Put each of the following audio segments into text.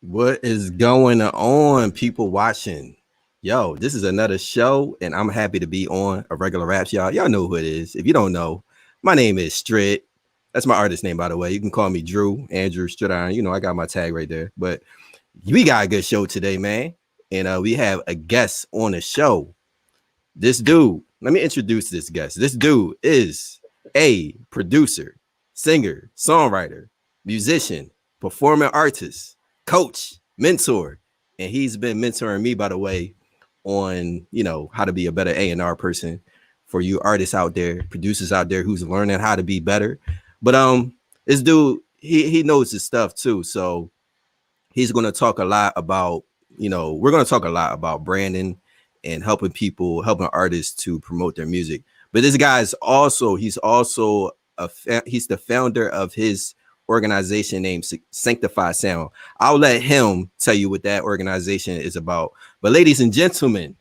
What is going on, people watching? Yo, this is another show, and I'm happy to be on Irregular Raps, y'all. Y'all know who it is. If you don't know, my name is Strit. That's my artist name, by the way. You can call me Drew, Andrew Stridiron. You know, I got my tag right there. But we got a good show today, man. And we have a guest on the show. This dude, let me introduce this guest. This dude is a producer, singer, songwriter, musician, performing artist, coach, mentor, and he's been mentoring me, by the way, on how to be a better A&R person for you artists out there, producers out there who's learning how to be better. But this dude, he knows his stuff too, so he's going to talk a lot about we're going to talk a lot about branding and helping artists to promote their music. But this guy's he's the founder of his organization named Sanctified Sound. I'll let him tell you what that organization is about. But ladies and gentlemen,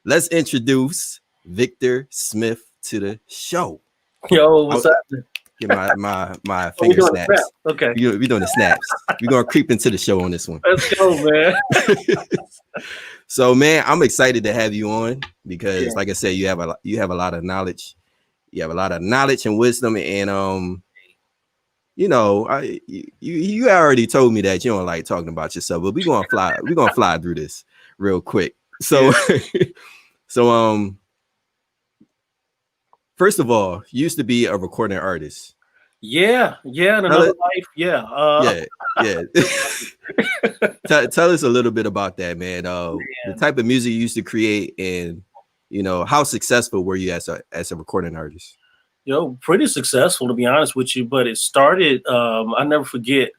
let's introduce Victor Smith to the show. Yo, what's up? Get my finger snaps. Okay. We're doing the snaps. We're going to creep into the show on this one. Let's go, man. So, man, I'm excited to have you on because, like I said, you have a lot of knowledge. You have a lot of knowledge and wisdom, and you already told me that you don't like talking about yourself, but we're gonna fly through this real quick. So, first of all, you used to be a recording artist. Yeah, in another life. Yeah. Tell us a little bit about that, man. The type of music you used to create, and how successful were you as a recording artist? Pretty successful, to be honest with you. But it started. I never forget.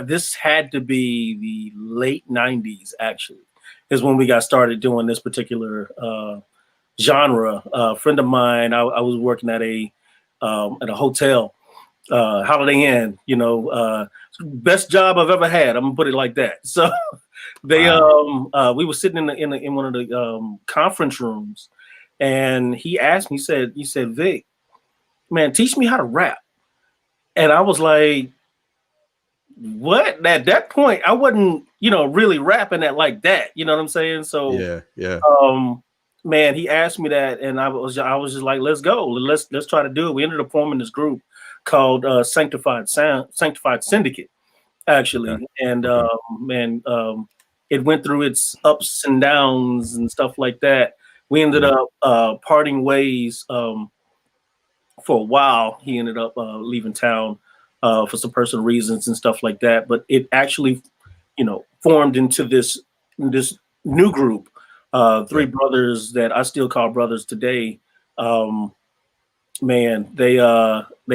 This had to be the late '90s. Actually, is when we got started doing this particular genre. A friend of mine, I was working at a hotel, Holiday Inn. Best job I've ever had. I'm gonna put it like that. So they we were sitting in one of the conference rooms, and he asked me, he said, Vic, man, teach me how to rap. And I was like, what? At that point, I wasn't, really rapping that like that. You know what I'm saying? So yeah. Man, he asked me that, and I was just like, let's go. Let's try to do it. We ended up forming this group called Sanctified Syndicate, actually. Okay. And it went through its ups and downs and stuff like that. We ended up parting ways for a while. He ended up leaving town for some personal reasons and stuff like that. But it actually, formed into this new group. Three brothers that I still call brothers today. Man, they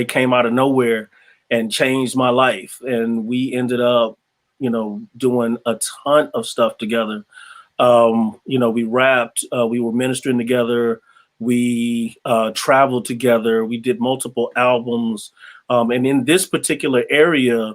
came out of nowhere and changed my life. And we ended up, doing a ton of stuff together. We rapped, we were ministering together. We traveled together. We did multiple albums. And in this particular area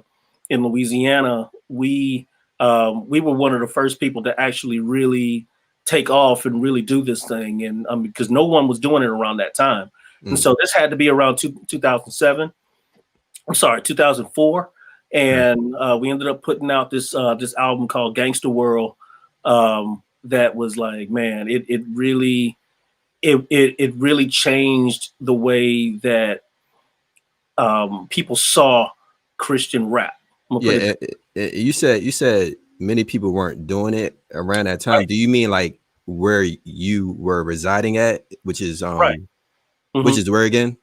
in Louisiana, we were one of the first people to actually really take off and really do this thing. And because no one was doing it around that time. And so this had to be around 2004. And we ended up putting out this album called Gangsta World. That was like, man, it really changed the way that people saw Christian rap. Yeah, you said many people weren't doing it around that time. Right. Do you mean like where you were residing at, which is right. Which is where again?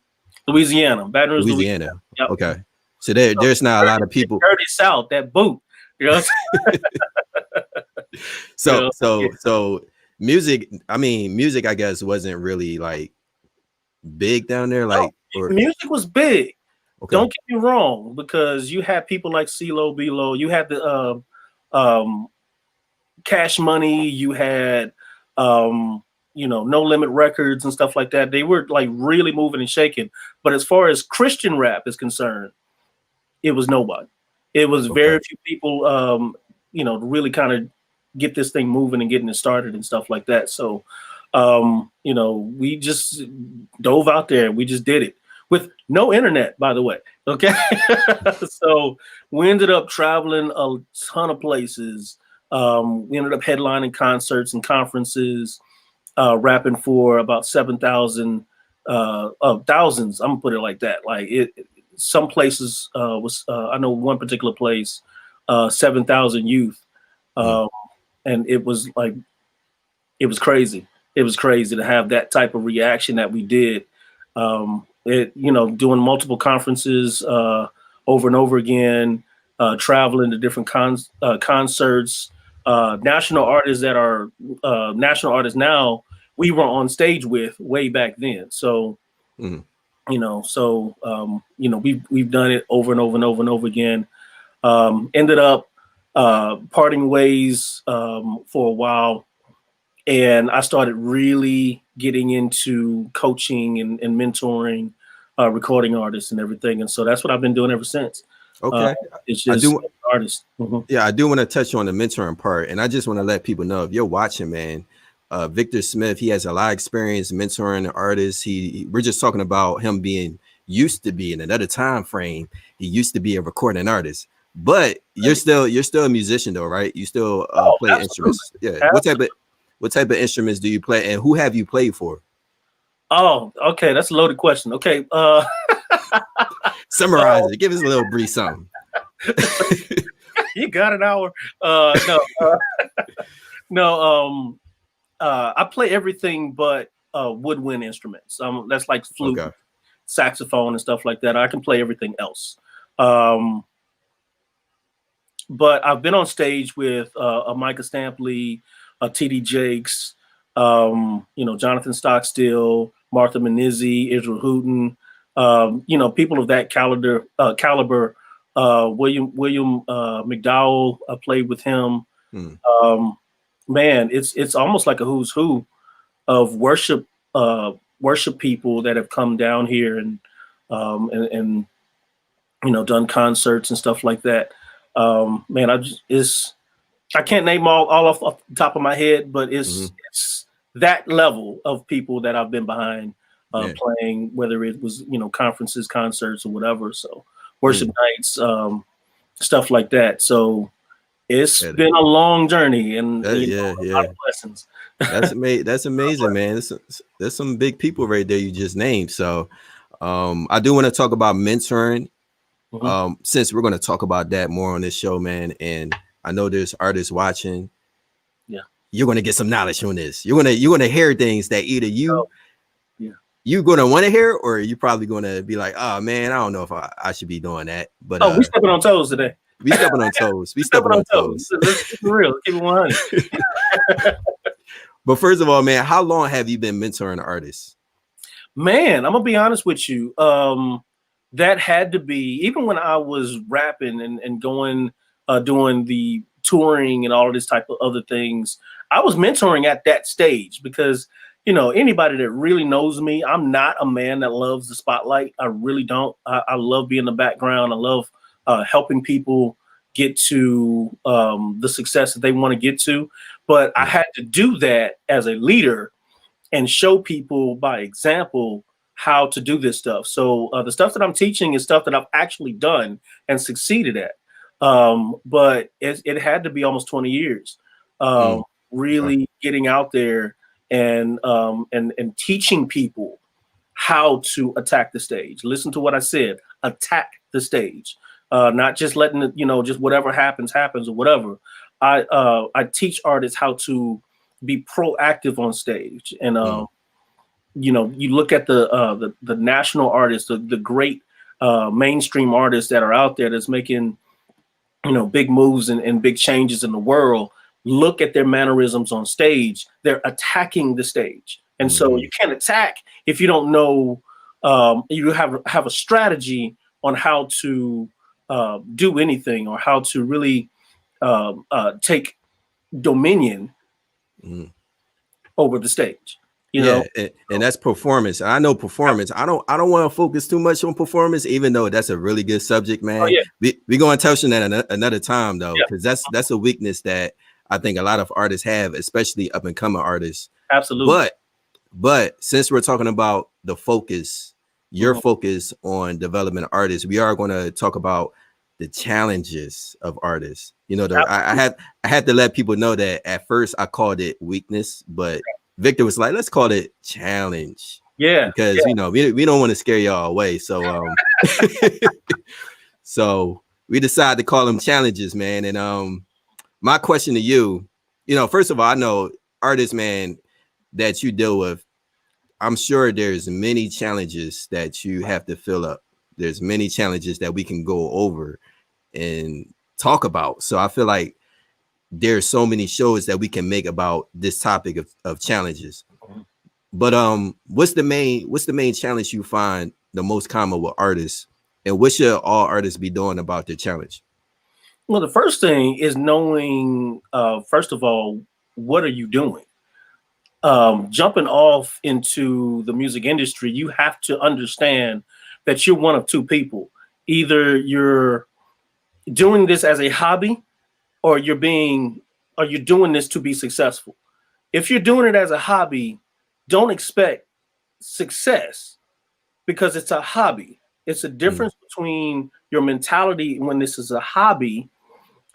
Louisiana, Baton Rouge, Louisiana. Yep. Okay, so there's not a lot of people. Dirty South, that boot. So music. I mean, music. I guess wasn't really like big down there. Like music was big. Okay. Don't get me wrong, because you had people like CeeLo, B-Lo. You had the Cash Money. You had No Limit Records and stuff like that. They were like really moving and shaking. But as far as Christian rap is concerned, it was nobody. It was very few people, to really kind of get this thing moving and getting it started and stuff like that. So, we just dove out there. We just did it. with no internet, by the way. Okay. So we ended up traveling a ton of places. We ended up headlining concerts and conferences, rapping for about 7,000 of thousands. I'm gonna put it like that. Like some places I know one particular place, 7,000 youth, Mm. and it was like it was crazy. It was crazy to have that type of reaction that we did. Doing multiple conferences over and over again, traveling to different concerts, national artists that are national artists now. We were on stage with way back then. So Mm. we've done it over and over and over and over again. Ended up parting ways for a while, and I started really getting into coaching and mentoring recording artists and everything. And so that's what I've been doing ever since. Okay. It's I just do. artists. Mhm. Yeah, I do want to touch on the mentoring part, and I just want to let people know if you're watching, man. Victor Smith, he has a lot of experience mentoring artists. We're just talking about him being used to be in another time frame. He used to be a recording artist, but you're still a musician though, right? You still Oh, play absolutely. instruments. Yeah. What type of instruments do you play, and who have you played for? Oh, okay. That's a loaded question. Okay. Summarize it. Give us a little brief something. You got an hour. No, no. I play everything but woodwind instruments. That's like flute, Okay. saxophone, and stuff like that. I can play everything else. Um, but I've been on stage with a Micah Stampley, T.D. Jakes, Jonathan Stockstill, Martha Menizzi, Israel Houghton, people of that caliber. William McDowell, I played with him. Hmm. Man, it's almost like a who's who of worship people that have come down here and done concerts and stuff like that. Man, I can't name all off the top of my head, but it's that level of people that I've been behind playing, whether it was conferences, concerts, or whatever. So worship nights, stuff like that. So it's been a long journey and a lot of lessons. That's amazing, man. There's some big people right there you just named. So I do want to talk about mentoring. Since we're going to talk about that more on this show, man, and I know there's artists watching. Yeah, you're going to get some knowledge on this. You're going to hear things that either you're going to want to hear, or you're probably going to be like, oh man, I don't know if I should be doing that. But we stepping on toes today. We stepping on toes. We stepping on toes. Let's keep it real. Let's keep it 100. But first of all, man, how long have you been mentoring artists? Man, I'm gonna be honest with you. That had to be, even when I was rapping and going doing the touring and all of this type of other things, I was mentoring at that stage because anybody that really knows me, I'm not a man that loves the spotlight. I really don't. I love being in the background. I love helping people get to the success that they want to get to. But I had to do that as a leader and show people by example how to do this stuff. So the stuff that I'm teaching is stuff that I've actually done and succeeded at. But it had to be almost 20 years, really getting out there and teaching people how to attack the stage. Listen to what I said, attack the stage. Not just letting it, just whatever happens or whatever. I teach artists how to be proactive on stage, and you look at the national artists, the great mainstream artists that are out there that's making big moves and big changes in the world. Look at their mannerisms on stage. They're attacking the stage, and so you can't attack if you don't know. You have a strategy on how to do anything or how to really take dominion over the stage. And that's performance. I know performance. I don't want to focus too much on performance, even though that's a really good subject, man. Oh, yeah. We're going to touch on that another time though, because that's a weakness that I think a lot of artists have, especially up and coming artists. Absolutely. But since we're talking about the focus, your focus on development artists. We are going to talk about the challenges of artists. You know, I had to let people know that at first I called it weakness, but Victor was like, let's call it challenge. Yeah. Because you know, we don't want to scare y'all away. So so we decided to call them challenges, man. And my question to you, you know, first of all, I know artists, man, that you deal with, I'm sure there's many challenges that you have to fill up. There's many challenges that we can go over and talk about. So I feel like there's so many shows that we can make about this topic of challenges. But what's the main challenge you find the most common with artists, and what should all artists be doing about their challenge? Well, the first thing is knowing, first of all, what are you doing? Jumping off into the music industry, you have to understand that you're one of two people. Either you're doing this as a hobby, or you're doing this to be successful. If you're doing it as a hobby, don't expect success, because it's a hobby. It's a difference between your mentality when this is a hobby.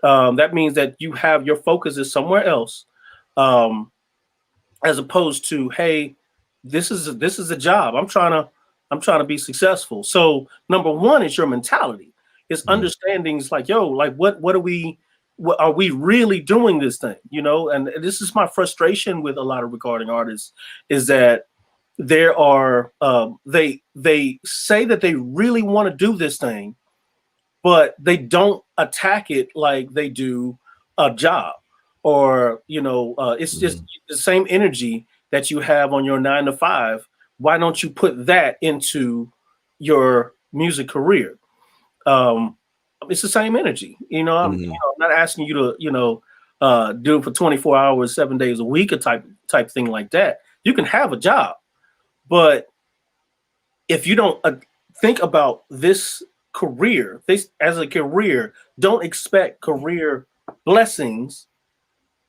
That means that you have your focus is somewhere else, as opposed to, hey, this is a job. I'm trying to be successful. So number one is your mentality. It's understandings like, yo, like what are we really doing this thing? You know, and this is my frustration with a lot of recording artists, is that there are they say that they really want to do this thing, but they don't attack it like they do a job. Or, you know, it's just the same energy that you have on your 9 to 5. Why don't you put that into your music career? It's the same energy. You know, I'm not asking you to, you know, do it for 24 hours, 7 days a week, a type thing like that. You can have a job, but if you don't think about this career, as a career, don't expect career blessings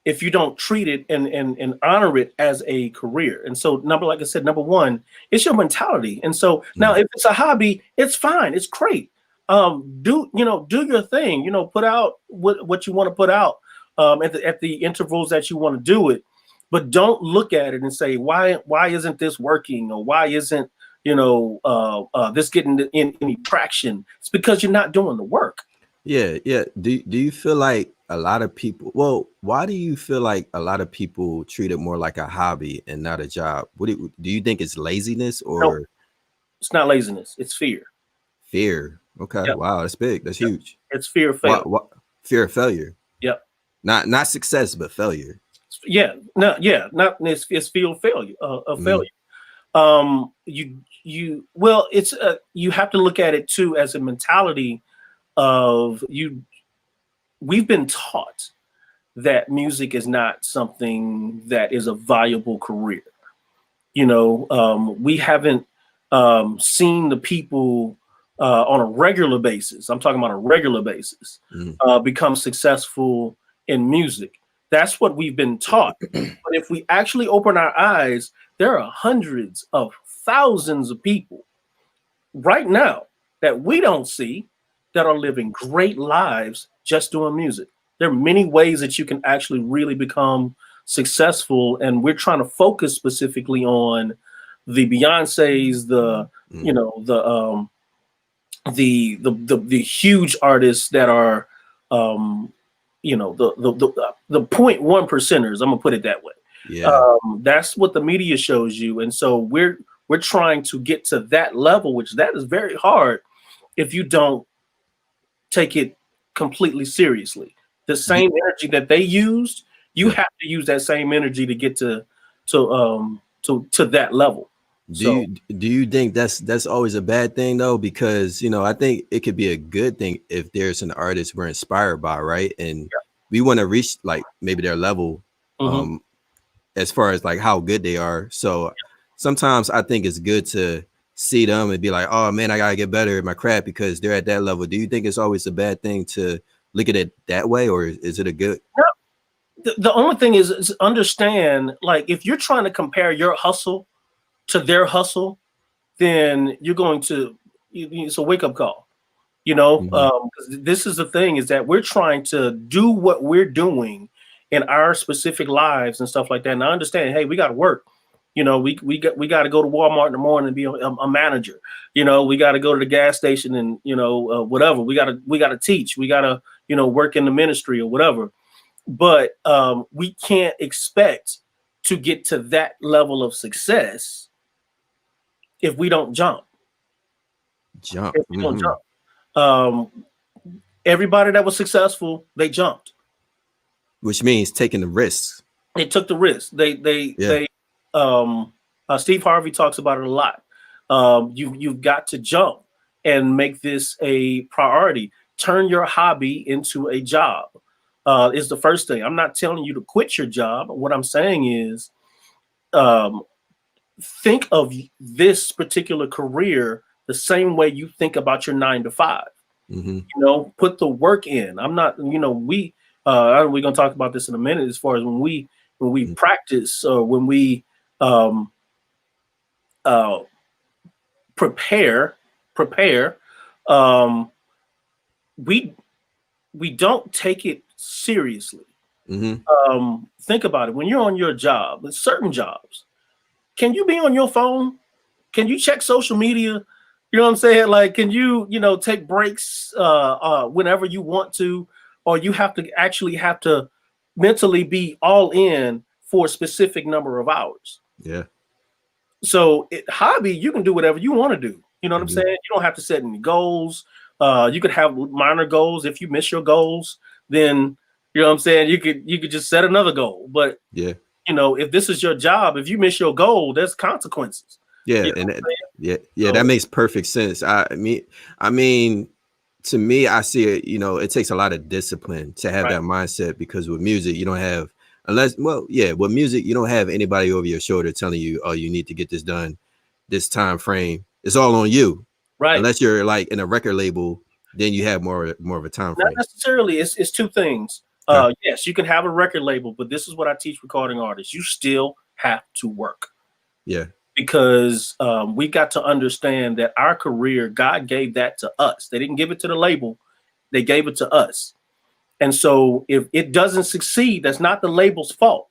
if you don't treat it and honor it as a career. And so like I said, number one, it's your mentality. And so now if it's a hobby, it's fine. It's great. Do your thing, you know, put out what you want to put out at the intervals that you want to do it. But don't look at it and say, why isn't this working? Or why isn't, you know, this getting any traction? It's because you're not doing the work. Yeah. Do you feel like a lot of people, well, why do you feel like a lot of people treat it more like a hobby and not a job? Do you think it's laziness or? No, it's not laziness. It's fear. Fear. Okay. Yep. Wow. That's big. That's huge. It's fear of failure. Fear of failure. Yep. Not success, but failure. Yeah. No. Yeah. Not. It's fear of failure. Of failure. Well, it's you have to look at it too as a mentality of you. We've been taught that music is not something that is a viable career. You know, we haven't seen the people on a regular basis. I'm talking about a regular basis, become successful in music. That's what we've been taught. But if we actually open our eyes, there are hundreds of thousands of people right now that we don't see that are living great lives just doing music. There are many ways that you can actually really become successful, and we're trying to focus specifically on the Beyoncés, the huge artists that are, you know, the 0.1 percenters. I'm gonna put it that way. Yeah. That's what the media shows you, and so we're trying to get to that level, which that is very hard if you don't take it completely seriously. The same energy that they used, you have to use that same energy to get to that level. Do you think that's always a bad thing though? Because, you know, I think it could be a good thing if there's an artist we're inspired by, right? And we want to reach like maybe their level as far as like how good they are. So sometimes I think it's good to see them and be like, oh man, I gotta get better at my craft because they're at that level. Do you think it's always a bad thing to look at it that way, or is it a good? No. The only thing is understand, like, if you're trying to compare your hustle to their hustle, then you're going to, it's a wake up call. You know, Mm-hmm. 'Cause this is the thing, is that we're trying to do what we're doing in our specific lives and stuff like that. And I understand, hey, we got to work. You know, we got to go to Walmart in the morning and be a manager. You know, we got to go to the gas station and whatever. We got to teach. We got to work in the ministry or whatever. But we can't expect to get to that level of success if we don't jump. Jump. If we don't Mm-hmm. jump. Everybody that was successful, they jumped. Which means taking the risks. They took the risk. Steve Harvey talks about it a lot. You've got to jump and make this a priority. Turn your hobby into a job is the first thing. I'm not telling you to quit your job. What I'm saying is think of this particular career the same way you think about your 9 to 5. Mm-hmm. Put the work in. I'm not, we're going to talk about this in a minute, as far as when we mm-hmm. practice or when we prepare, we don't take it seriously. Mm-hmm. Think about it. When you're on your job, with certain jobs, can you be on your phone? Can you check social media? You know what I'm saying? Like, can you, take breaks whenever you want to, or you have to mentally be all in for a specific number of hours. Yeah. So hobby, you can do whatever you want to do. You know what mm-hmm. I'm saying? You don't have to set any goals. You could have minor goals. If you miss your goals, then you know what I'm saying? You could just set another goal. But yeah, if this is your job, if you miss your goal, there's consequences. Yeah, you know and so, that makes perfect sense. I mean, to me, I see it. It takes a lot of discipline to have that mindset, because with music, you don't have with music, you don't have anybody over your shoulder telling you, oh, you need to get this done, this time frame. It's all on you, right? Unless you're like in a record label, then you have more of a time frame. Not necessarily. It's two things. Yes, you can have a record label, but this is what I teach recording artists. You still have to work. Yeah. Because we got to understand that our career, God gave that to us. They didn't give it to the label. They gave it to us. And so if it doesn't succeed, that's not the label's fault.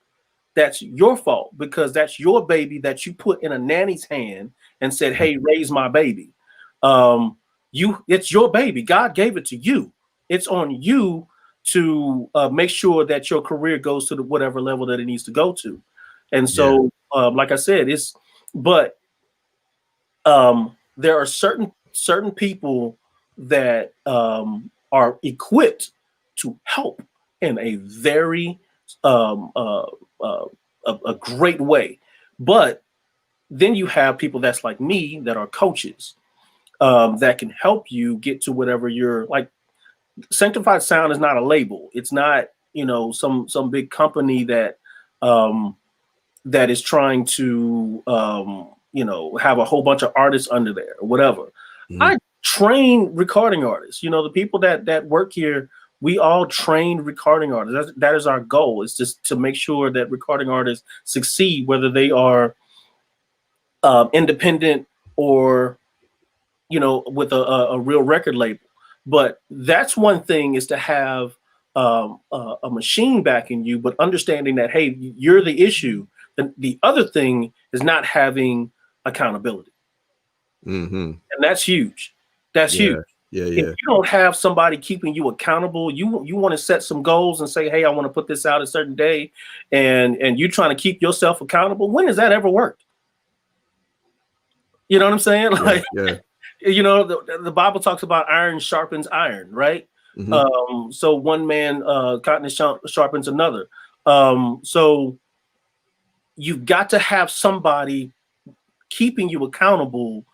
That's your fault, because that's your baby that you put in a nanny's hand and said, hey, raise my baby. It's your baby. God gave it to you. It's on you to make sure that your career goes to whatever level that it needs to go to. And so, like I said, but there are certain people that are equipped to help in a very a great way. But then you have people that's like me, that are coaches that can help you get to whatever you're like. Sanctified Sound is not a label. It's not some big company that is trying to have a whole bunch of artists under there or whatever. Mm-hmm. I train recording artists. The people that work here, we all train recording artists. That is our goal. It's just to make sure that recording artists succeed, whether they are independent or with a real record label. But that's one thing, is to have a machine backing you, but understanding that, hey, you're the issue. The other thing is not having accountability. Mm-hmm. And that's huge. That's huge. Yeah. If you don't have somebody keeping you accountable, you want to set some goals and say, hey, I want to put this out a certain day, and you're trying to keep yourself accountable. When has that ever worked? You know what I'm saying? Like, the Bible talks about iron sharpens iron, right? Mm-hmm. So one man cotton sharpens another. So you've got to have somebody keeping you accountable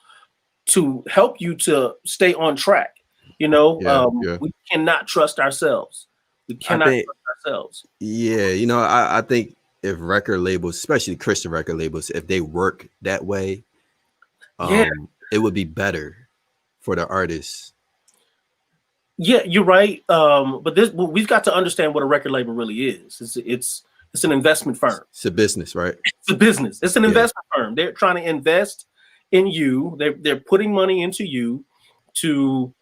to help you to stay on track. We cannot trust ourselves. We cannot trust ourselves. Yeah. I think if record labels, especially Christian record labels, if they work that way, it would be better for the artists. Yeah, you're right. But we've got to understand what a record label really is. It's an investment firm. It's a business, right? It's a business. It's an investment firm. They're trying to invest in you. They're putting money into you to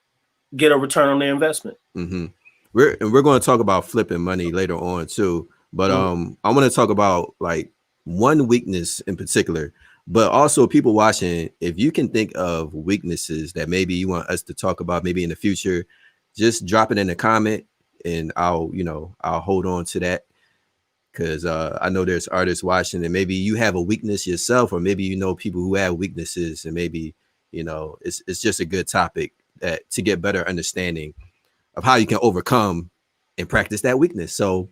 get a return on their investment. Mm-hmm. We're going to talk about flipping money later on too, but Mhm. I want to talk about like one weakness in particular, but also people watching. If you can think of weaknesses that maybe you want us to talk about, maybe in the future, just drop it in the comment, and I'll hold on to that because I know there's artists watching, and maybe you have a weakness yourself, or maybe you know people who have weaknesses, and maybe it's just a good topic that to get better understanding of how you can overcome and practice that weakness. So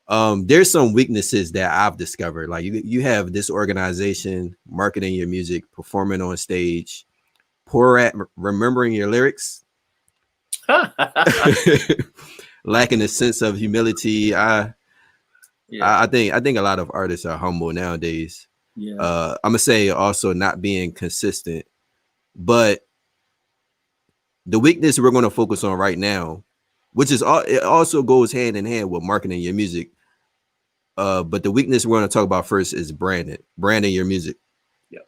Right. there's some weaknesses that I've discovered. Like you have this organization marketing your music, performing on stage, poor at remembering your lyrics, lacking a sense of humility. Yeah. I think a lot of artists are humble nowadays. Yeah. I'm gonna say also not being consistent, but the weakness we're going to focus on right now, which is all, it also goes hand in hand with marketing your music. But the weakness we're going to talk about first is branding your music. Yeah.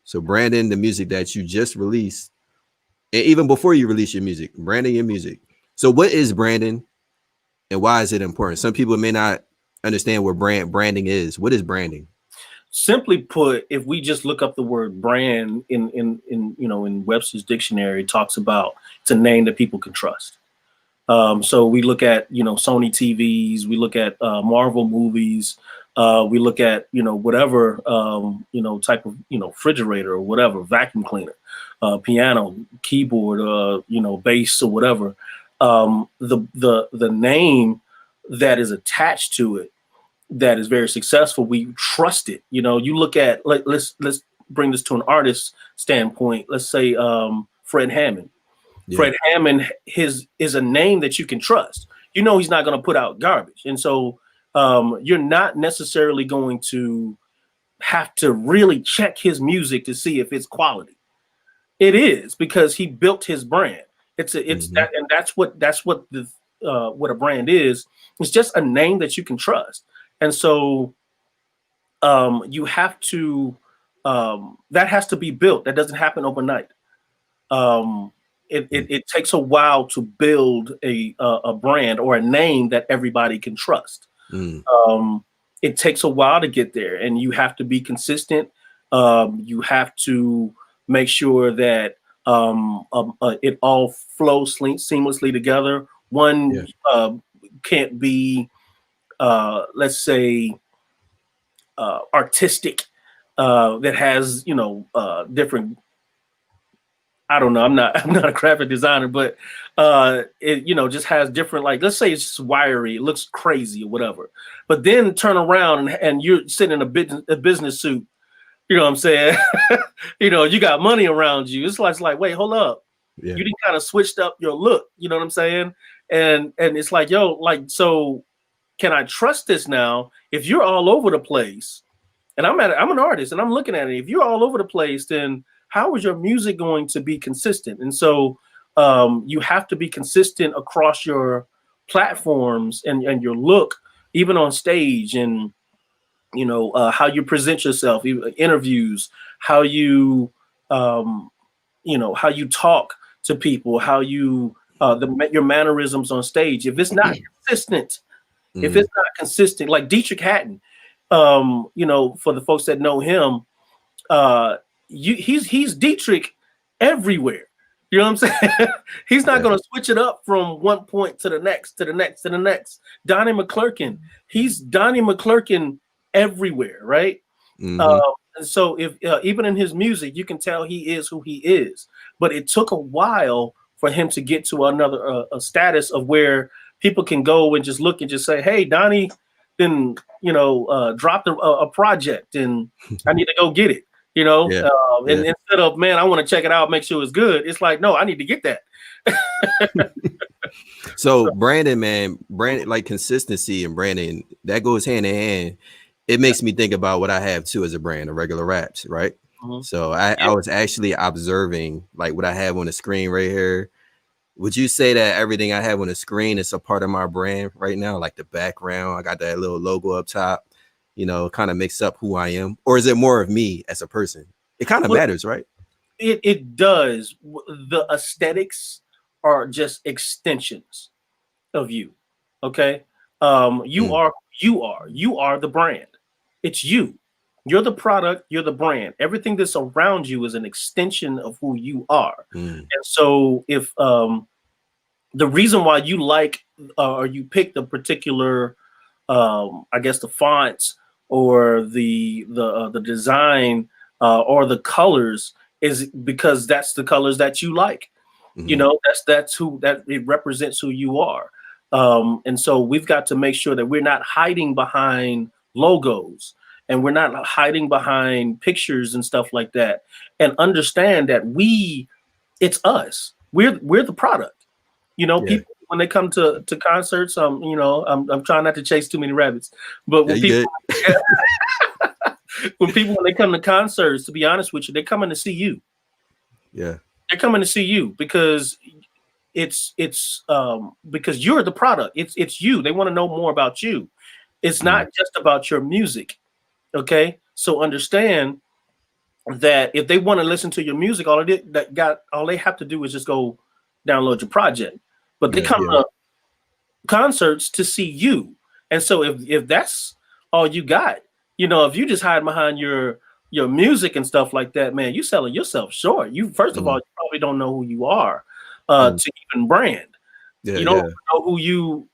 So branding the music that you just released, and even before you release your music, branding your music. So what is branding, and why is it important? Some people may not understand what branding is. What is branding? Simply put, if we just look up the word brand in Webster's dictionary, it talks about it's a name that people can trust. So we look at Sony TVs, we look at Marvel movies, we look at whatever type of refrigerator or whatever, vacuum cleaner, piano, keyboard, bass or whatever. The name that is attached to it that is very successful, we trust it. You look at let's bring this to an artist standpoint. Let's say Fred Hammond. Yeah. Fred Hammond is a name that you can trust. He's not going to put out garbage, and so you're not necessarily going to have to really check his music to see if it's quality. It is because he built his brand. It's Mm-hmm. that, and that's what the what a brand is. It's just a name that you can trust, and so you have to that has to be built. That doesn't happen overnight. Um, it takes a while to build a brand or a name that everybody can trust. Mm. It takes a while to get there, and you have to be consistent. You have to make sure that it all flows seamlessly together. Yeah. One can't be, let's say, artistic, that has different. I don't know. I'm not a graphic designer, but it just has different, like, let's say it's just wiry, it looks crazy or whatever. But then turn around and you're sitting in a business suit. You know what I'm saying? You got money around you. It's like, wait, hold up. Yeah. You didn't kind of switched up your look. You know what I'm saying? And it's like, yo, like, so can I trust this now? If you're all over the place, and I'm an artist and I'm looking at it. If you're all over the place, then how is your music going to be consistent? And so you have to be consistent across your platforms and your look, even on stage, and how you present yourself, interviews, how you how you talk to people, how you your mannerisms on stage. If it's not consistent, if Mm. it's not consistent, like Dietrich Hatton, for the folks that know him, he's Dietrich everywhere. You know what I'm saying? He's not Yeah. going to switch it up from one point to the next, to the next, to the next. Donnie McClurkin, he's Donnie McClurkin everywhere, right? Mm-hmm. And so if even in his music, you can tell he is who he is. But it took a while for him to get to another a status of where people can go and just look and just say, "Hey, Donnie, then dropped a project, and I need to go get it." Yeah. And Yeah. instead of, man, I want to check it out, make sure it's good. It's like, no, I need to get that. So branding, man, branding, like consistency and branding, that goes hand in hand. It makes me think about what I have too as a brand, Irregular Raps, right? Mhm. So I Yeah. was actually observing like what I have on the screen right here. Would you say that everything I have on the screen is a part of my brand right now? Like the background, I got that little logo up top, kind of makes up who I am. Or is it more of me as a person? It kind of matters, right? It does. The aesthetics are just extensions of you. Okay. You Mm, are you are the brand. It's you. You're the product, you're the brand. Everything that's around you is an extension of who you are. mm, And so if the reason why you like or you pick the particular I guess the fonts or the design or the colors is because that's the colors that you like. You mm, know, that's who that it represents who you are. And so we've got to make sure that we're not hiding behind logos and we're not hiding behind pictures and stuff like that, and understand that it's us. We're the product. You know, yeah. people when they come to concerts, you know, I'm trying not to chase too many rabbits, but Yeah, you good. when people when they come to concerts, to be honest with you, they're coming to see you. Yeah. They're coming to see you because it's because you're the product. It's you. They want to know more about you. It's Mm, not just about your music. Okay, so understand that if they want to listen to your music, all they have to do is just go download your project. But they yeah, come yeah. to concerts to see you. And so if that's all you got, you know, if you just hide behind your music and stuff like that, man, you selling yourself short. You first of all, Mm, you probably don't know who you are mm, to even brand. yeah, You don't yeah. know who you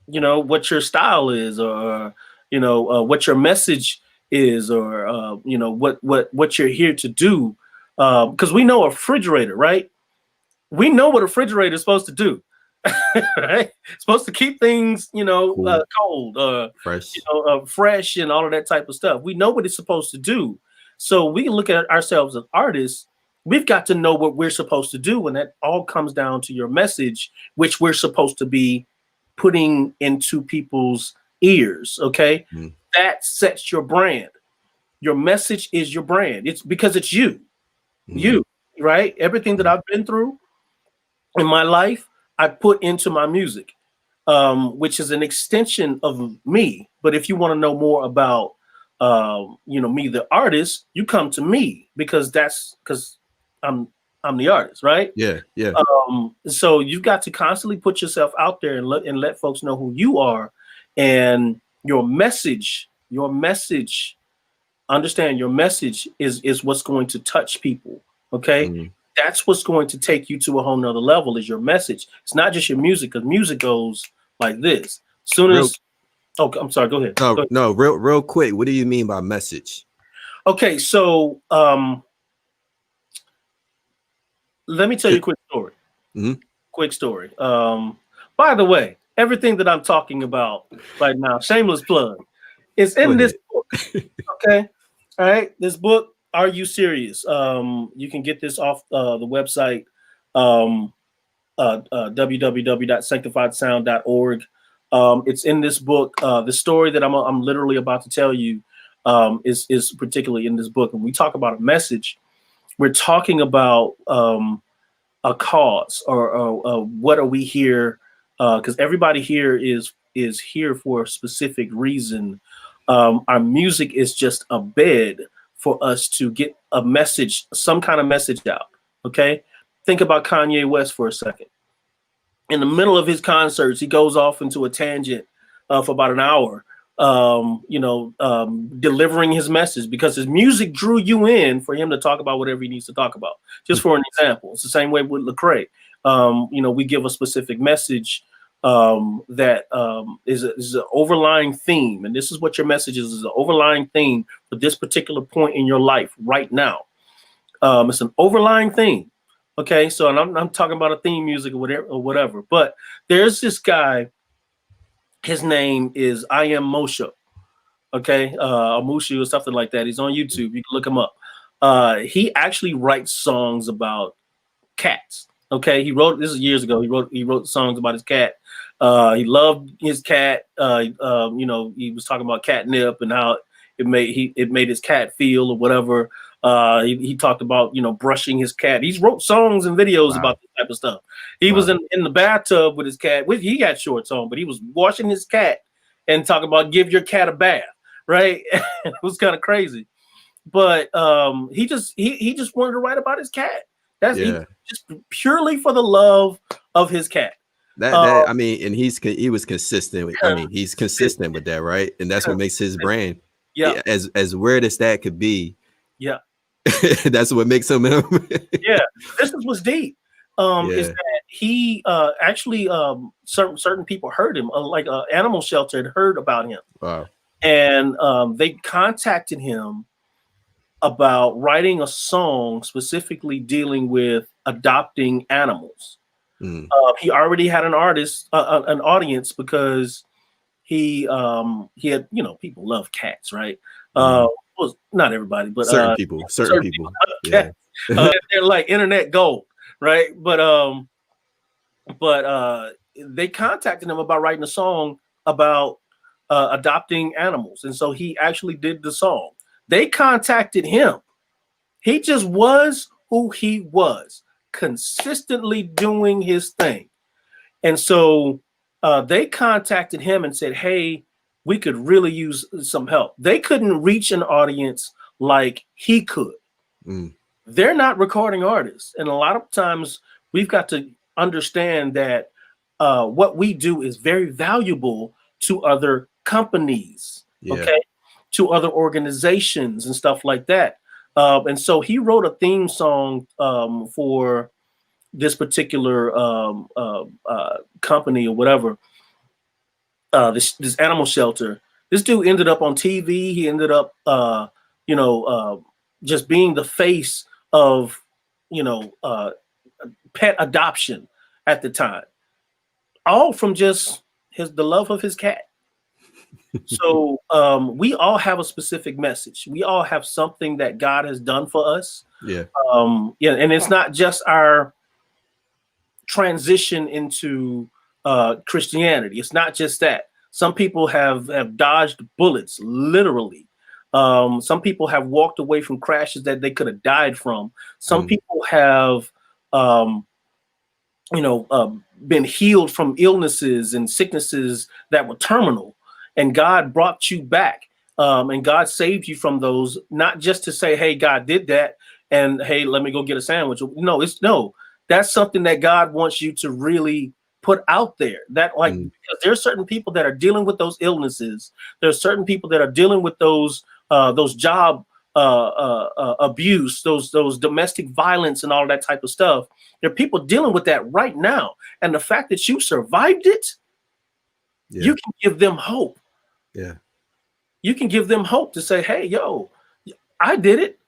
know what your style is, or you know what your message is, or you know what you're here to do. Because we know a refrigerator, right? We know what a refrigerator is supposed to do. Right? It's supposed to keep things, you know, Cool. cold, you Fresh. know, fresh, and all of that type of stuff. We know what it's supposed to do. So we can look at ourselves as artists. We've got to know what we're supposed to do, and that all comes down to your message, which we're supposed to be putting into people's ears. Okay, Mm, that sets your brand. Your message is your brand. It's because it's you, mm, you, right? Everything that mm, I've been through in my life, I put into my music, which is an extension of me. But if you want to know more about, you know, me, the artist, you come to me because I'm I'm the artist, right? yeah, yeah. So you've got to constantly put yourself out there and let folks know who you are, and your message. Your message, understand your message is what's going to touch people. Okay, Mm. that's what's going to take you to a whole nother level is your message. It's not just your music, because music goes like this. Soon Real as oh, I'm sorry, go ahead. no, Go ahead. no, real quick. What do you mean by message? Okay, so let me tell you a quick story. Mm-hmm. Quick story. By the way, everything that I'm talking about right now, shameless plug, is Go in this ahead. book. Okay. All right. This book, Are You Serious? You can get this off the website, www.sanctifiedsound.org. It's in this book. The story that I'm literally about to tell you is particularly in this book. And we talk about a message. We're talking about a cause, or what are we here? Because everybody here is here for a specific reason. Our music is just a bed for us to get a message, some kind of message out. Okay, think about Kanye West for a second. In the middle of his concerts, he goes off into a tangent for about an hour, delivering his message because his music drew you in for him to talk about whatever he needs to talk about. Just for an example, it's the same way with Lecrae. We give a specific message that is an overlying theme, and this is what your message is an overlying theme for this particular point in your life right now. It's an overlying theme. Okay, so and I'm talking about a theme music or whatever. But there's this guy. His name is I Am Moshe. Okay, Mushu or something like that. He's on YouTube. You can look him up. He actually writes songs about cats. Okay, he wrote this is years ago. He wrote songs about his cat. He loved his cat. He was talking about catnip and how it made his cat feel or whatever. He talked about brushing his cat. He's wrote songs and videos Wow. about this type of stuff. He was Wow. in the bathtub with his cat. He got shorts on, but he was washing his cat and talking about give your cat a bath. Right? It was kind of crazy. but he just wanted to write about his cat. That's he Yeah. just purely for the love of his cat. That I mean, and he was consistent. I mean, he's consistent with that, right? And that's what makes his brand. Yeah, As weird as that could be, yeah, that's what makes him. yeah. This is what's deep. Is Yeah. that he actually certain people heard him, like animal shelter had heard about him, Wow. and they contacted him about writing a song specifically dealing with adopting animals. Mm. He already had an an audience, because he had, people love cats, right? Mm. Well, not everybody, but Certain people. certain people love Yeah. cats. They're like internet gold, right? But they contacted him about writing a song about adopting animals, and so he actually did the song. They contacted him. He just was who he was, consistently doing his thing. And so they contacted him and said, hey, we could really use some help. They couldn't reach an audience like he could. Mm. They're not recording artists. And a lot of times we've got to understand that what we do is very valuable to other companies, Yeah. okay, to other organizations and stuff like that. And so he wrote a theme song for this particular company or whatever, this animal shelter. This dude ended up on TV. He ended up, just being the face of, pet adoption at the time, all from just the love of his cat. So we all have a specific message. We all have something that God has done for us. Yeah. And it's not just our transition into Christianity. It's not just that. Some people have dodged bullets, literally. Some people have walked away from crashes that they could have died from. Some people have, been healed from illnesses and sicknesses that were terminal, and God brought you back, and God saved you from those. Not just to say, "Hey, God did that," and "Hey, let me go get a sandwich." No. That's something that God wants you to really put out there. That because there are certain people that are dealing with those illnesses. There are certain people that are dealing with those job abuse, those domestic violence, and all that type of stuff. There are people dealing with that right now, and the fact that you survived it, you can give them hope. Yeah, you can give them hope to say, "Hey, yo, I did it."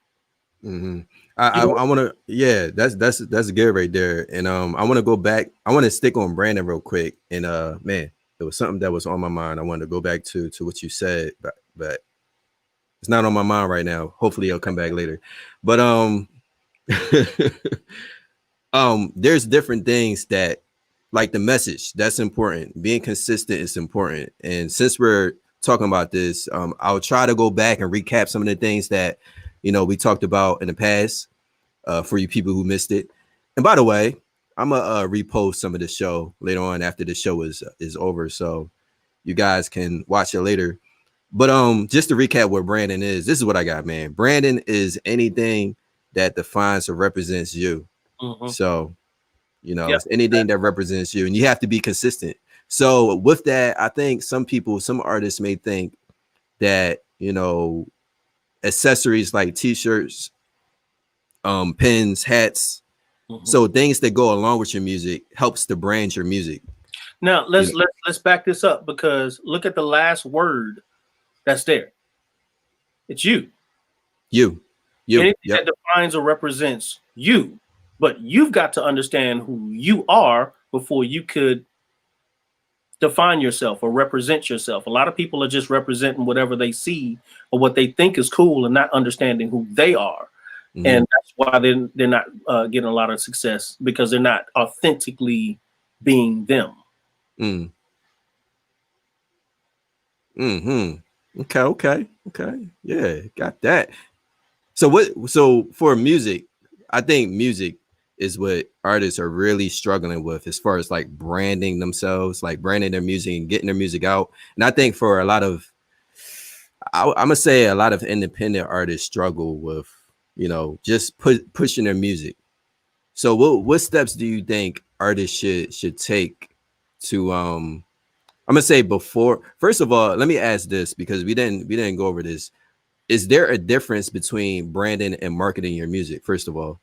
Mm-hmm. I want to, yeah, that's good right there. And I want to go back. I want to stick on Brandon real quick. And man, it was something that was on my mind. I wanted to go back to what you said, but it's not on my mind right now. Hopefully, it'll come back later. But there's different things that, like the message, that's important. Being consistent is important. And since we're talking about this, I'll try to go back and recap some of the things that we talked about in the past, for you people who missed it. And by the way, I'm gonna repost some of the show later on after the show is over, so you guys can watch it later. But just to recap what Brandon is, this is what I got, man. Brandon is anything that defines or represents you. Mm-hmm. So, it's anything that represents you, and you have to be consistent. So with that, I think some artists may think that, accessories like t-shirts, pins, hats, so things that go along with your music helps to brand your music. Now let's back this up, because look at the last word that's there. It's you. Anything that defines or represents you, but you've got to understand who you are before you could define yourself or represent yourself. A lot of people are just representing whatever they see or what they think is cool, and not understanding who they are. Mm-hmm. And that's why they're not getting a lot of success, because they're not authentically being them. Okay. Yeah, got that. So for music, I think music is what artists are really struggling with as far as like branding themselves, like branding their music and getting their music out. And I think for a lot of, I'm gonna say a lot of independent artists struggle with, just pushing their music. So what steps do you think artists should take to I'm gonna say before, first of all, let me ask this because we didn't go over this. Is there a difference between branding and marketing your music, first of all?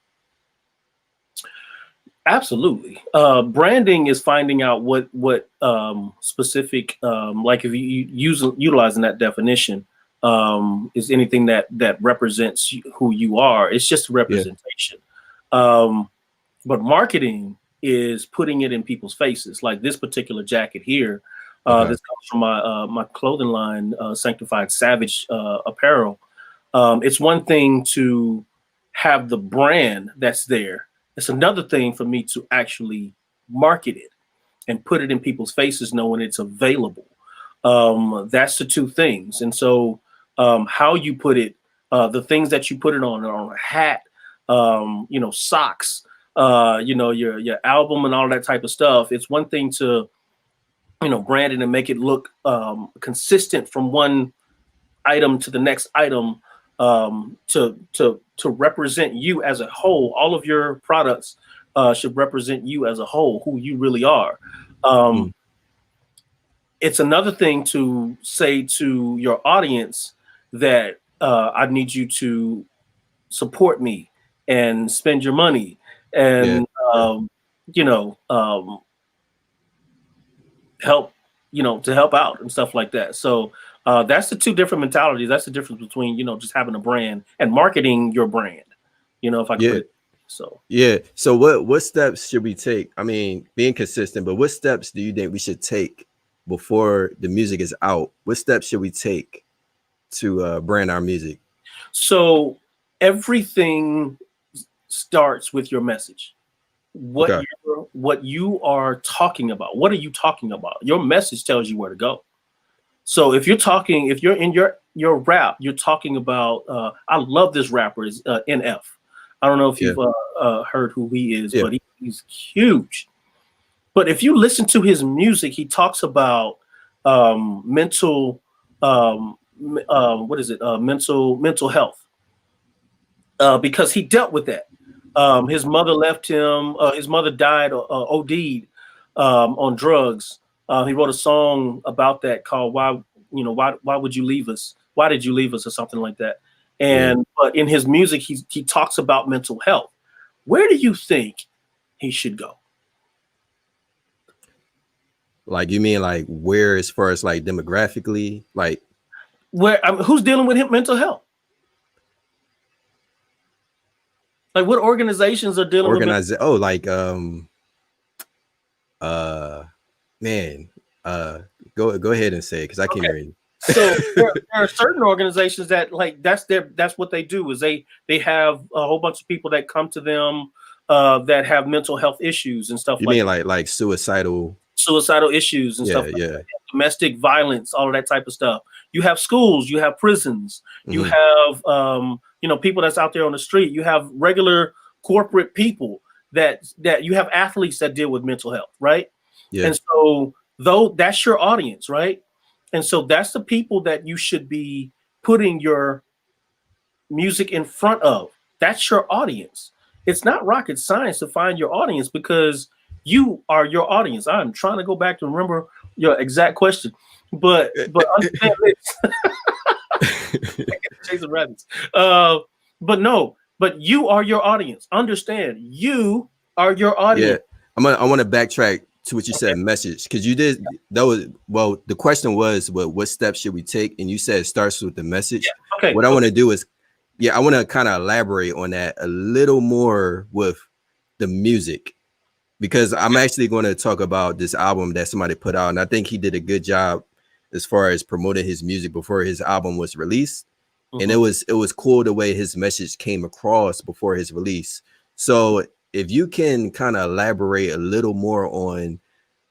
Absolutely. Branding is finding out what specific, like if utilizing that definition, is anything that represents who you are. It's just a Yeah. representation. Um, but marketing is putting it in people's faces. Like this particular jacket here, Okay. this comes from my clothing line, Sanctified Savage Apparel. It's one thing to have the brand that's there. It's another thing for me to actually market it and put it in people's faces, knowing it's available. That's the two things. And so, how you put it, the things that you put it on a hat, socks, your album and all that type of stuff. It's one thing to, brand it and make it look consistent from one item to the next item, to represent you as a whole. All of your products should represent you as a whole, who you really are. Mm. It's another thing to say to your audience that I need you to support me and spend your money Yeah. and you know um, help to help out and stuff like that. So that's the two different mentalities. That's the difference between just having a brand and marketing your brand. If I could put Yeah. it. So Yeah. So what steps should we take? I mean, being consistent, but what steps do you think we should take before the music is out? What steps should we take to brand our music? so everything starts with your message. What Okay. what you are talking about. What are you talking about? Your message tells you where to go. So if you're in your rap, you're talking about. I love this rapper is NF. I don't know if Yeah. you've heard who he is, Yeah. but he's huge. But if you listen to his music, he talks about mental, what is it? Mental health, because he dealt with that. His mother left him. His mother died, OD'd on drugs. He wrote a song about that called "Why would you leave us? Why did you leave us?" or something like that. Yeah. And but in his music, he talks about mental health. Where do you think he should go? Like you mean like where as far as like demographically, like Who's dealing with him mental health? Like what organizations are dealing with organize it? Oh, like uh man, go ahead and say it because I can't okay. hear you. So there are certain organizations that like that's what they do is they have a whole bunch of people that come to them that have mental health issues and stuff You like mean that. like suicidal? Suicidal issues and stuff Yeah, like yeah. that. Domestic violence, all of that type of stuff. You have schools, you have prisons, you Hmm. have people that's out there on the street. You have regular corporate people that you have athletes that deal with mental health, right? Yeah. And so though that's your audience, right? And so that's the people that you should be putting your music in front of. That's your audience. It's not rocket science to find your audience because you are your audience. I'm trying to go back to remember your exact question, but understand this. Chasing rabbits. But no, but you are your audience. Understand, you are your Yeah. audience. I want to backtrack to what you Okay. said, message, because you did that was well. The question was, what steps should we take? And you said it starts with the message. Okay. What I want to do is, yeah, I want to kind of elaborate on that a little more with the music because I'm actually going to talk about this album that somebody put out, and I think he did a good job as far as promoting his music before his album was released. And Mhm. it was cool the way his message came across before his release. So if you can kind of elaborate a little more on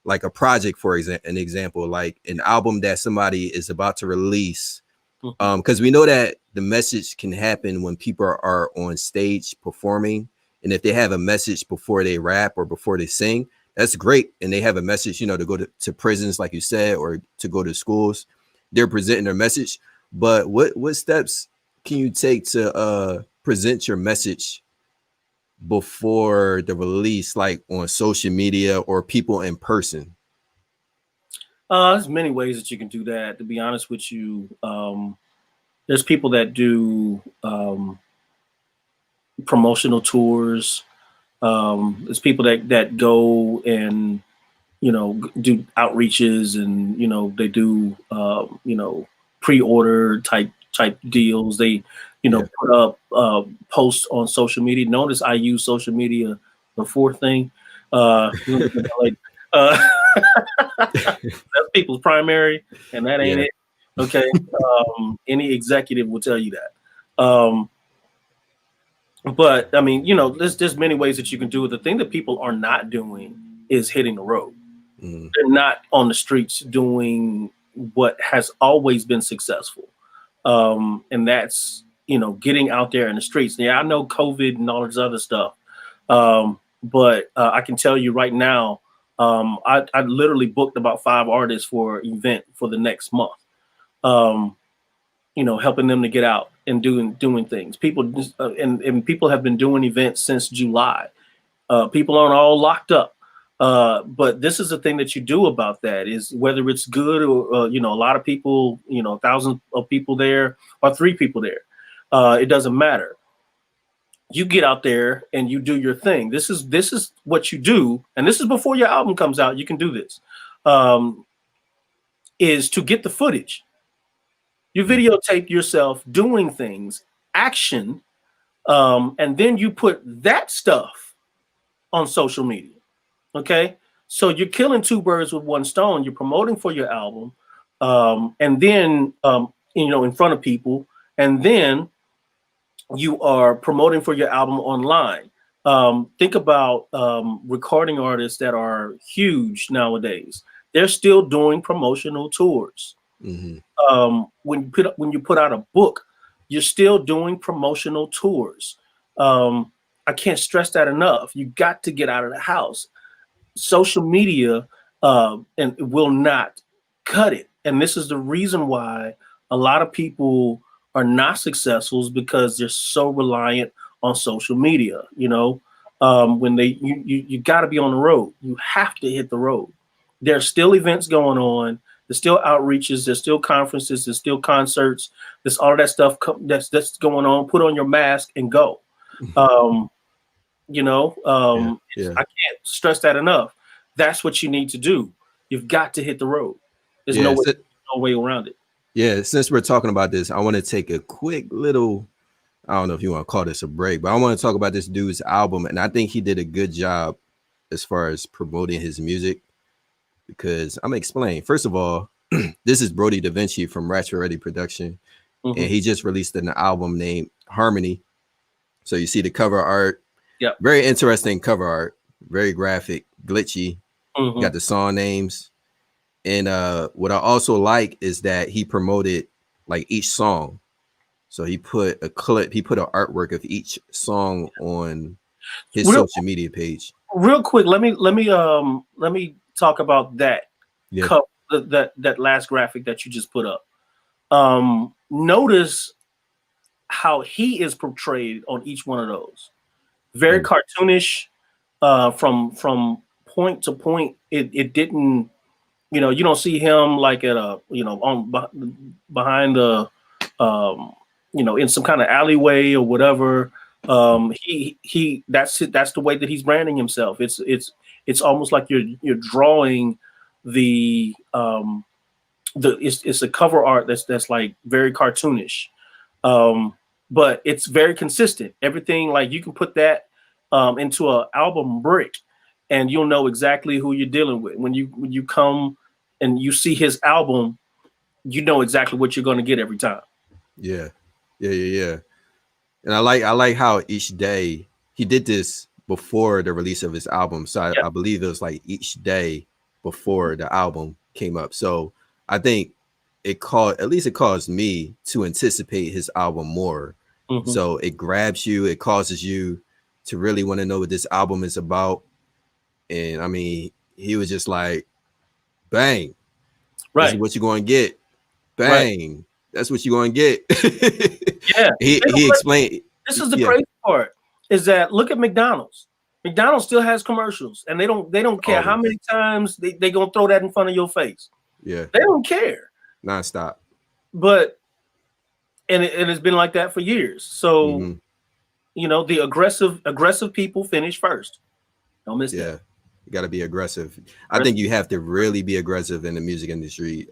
like a project, for example, an example, like an album that somebody is about to release, Mhm. because we know that the message can happen when people are on stage performing, and if they have a message before they rap or before they sing, that's great, and they have a message, to go to prisons, like you said, or to go to schools, they're presenting their message. But what steps can you take to present your message before the release, like on social media or people in person? There's many ways that you can do that. To be honest with you, there's people that do promotional tours. There's people that go and do outreaches, and they do pre-order type deals. They Yeah. put up posts on social media. Notice I use social media before thing. Like, uh, that's people's primary, and that ain't Yeah. it. Okay. Any executive will tell you that. But I mean, there's many ways that you can do it. The thing that people are not doing is hitting the road. Mm, They're not on the streets doing what has always been successful. And that's, getting out there in the streets. Yeah, I know COVID and all this other stuff. But I can tell you right now, I literally booked about 5 artists for an event for the next month. Um, helping them to get out and doing things. People and people have been doing events since July. People aren't all locked up. But this is the thing that you do about that is whether it's good or a lot of people, thousands of people there or 3 people there. It doesn't matter. You get out there and you do your thing. This is what you do, and this is before your album comes out. You can do this. Is to get the footage. You videotape yourself doing things, action, and then you put that stuff on social media. Okay, so you're killing 2 birds with one stone. You're promoting for your album, and then in front of people, and then you are promoting for your album online. Think about recording artists that are huge nowadays. They're still doing promotional tours. mm-hmm. When you put out a book, you're still doing promotional tours. I can't stress that enough. You got to get out of the house. Social media and will not cut it. And this is the reason why a lot of people are not successful is because they're so reliant on social media. When you got to be on the road. You have to hit the road. There's still events going on. There's still outreaches. There's still conferences. There's still concerts. There's all of that stuff that's going on. Put on your mask and go. Um, Yeah. Yeah. I can't stress that enough. That's what you need to do. You've got to hit the road. There's Yeah. no way around it. Yeah. Since we're talking about this, I want to take a quick little, I don't know if you want to call this a break, but I want to talk about this dude's album. And I think he did a good job as far as promoting his music, because I'm going to explain. First of all, this is Brody Da Vinci from Ratchet Ready Production. Mm-hmm. And he just released an album named Harmony. So you see the cover art. Yep. Very interesting cover art. Very graphic, glitchy. Mm-hmm. Got the song names. And what I also like is that he promoted like each song. So he put a clip, he put an artwork of each song on his social media page. Real quick, let me talk about that. Yeah. That last graphic that you just put up. Notice how he is portrayed on each one of those. Very cartoonish, from point to point. It didn't, you don't see him like at a, behind the, in some kind of alleyway or whatever. He that's it. That's the way that he's branding himself. It's almost like you're drawing it's a cover art that's like very cartoonish. But it's very consistent. Everything, like, you can put that into an album brick, and you'll know exactly who you're dealing with. When you come and you see his album, you know exactly what you're going to get every time. Yeah. And I like how each day he did this before the release of his album. So I believe it was like each day before the album came up. So I think it caused me to anticipate his album more. Mm-hmm. So it grabs you, it causes you to really want to know what this album is about. And I mean, he was just like, bang, right, this is what you're going to get. Bang. Right. That's what you gonna get. Yeah. He explained. This is the Yeah. crazy part, is that look at McDonald's. McDonald's still has commercials, and they don't care how Always. many times they gonna throw that in front of your face. Yeah. They don't care. Nonstop. But and it's been like that for years. So the aggressive people finish first. Don't miss that. Yeah. You got to be aggressive. I think you have to really be aggressive in the music industry.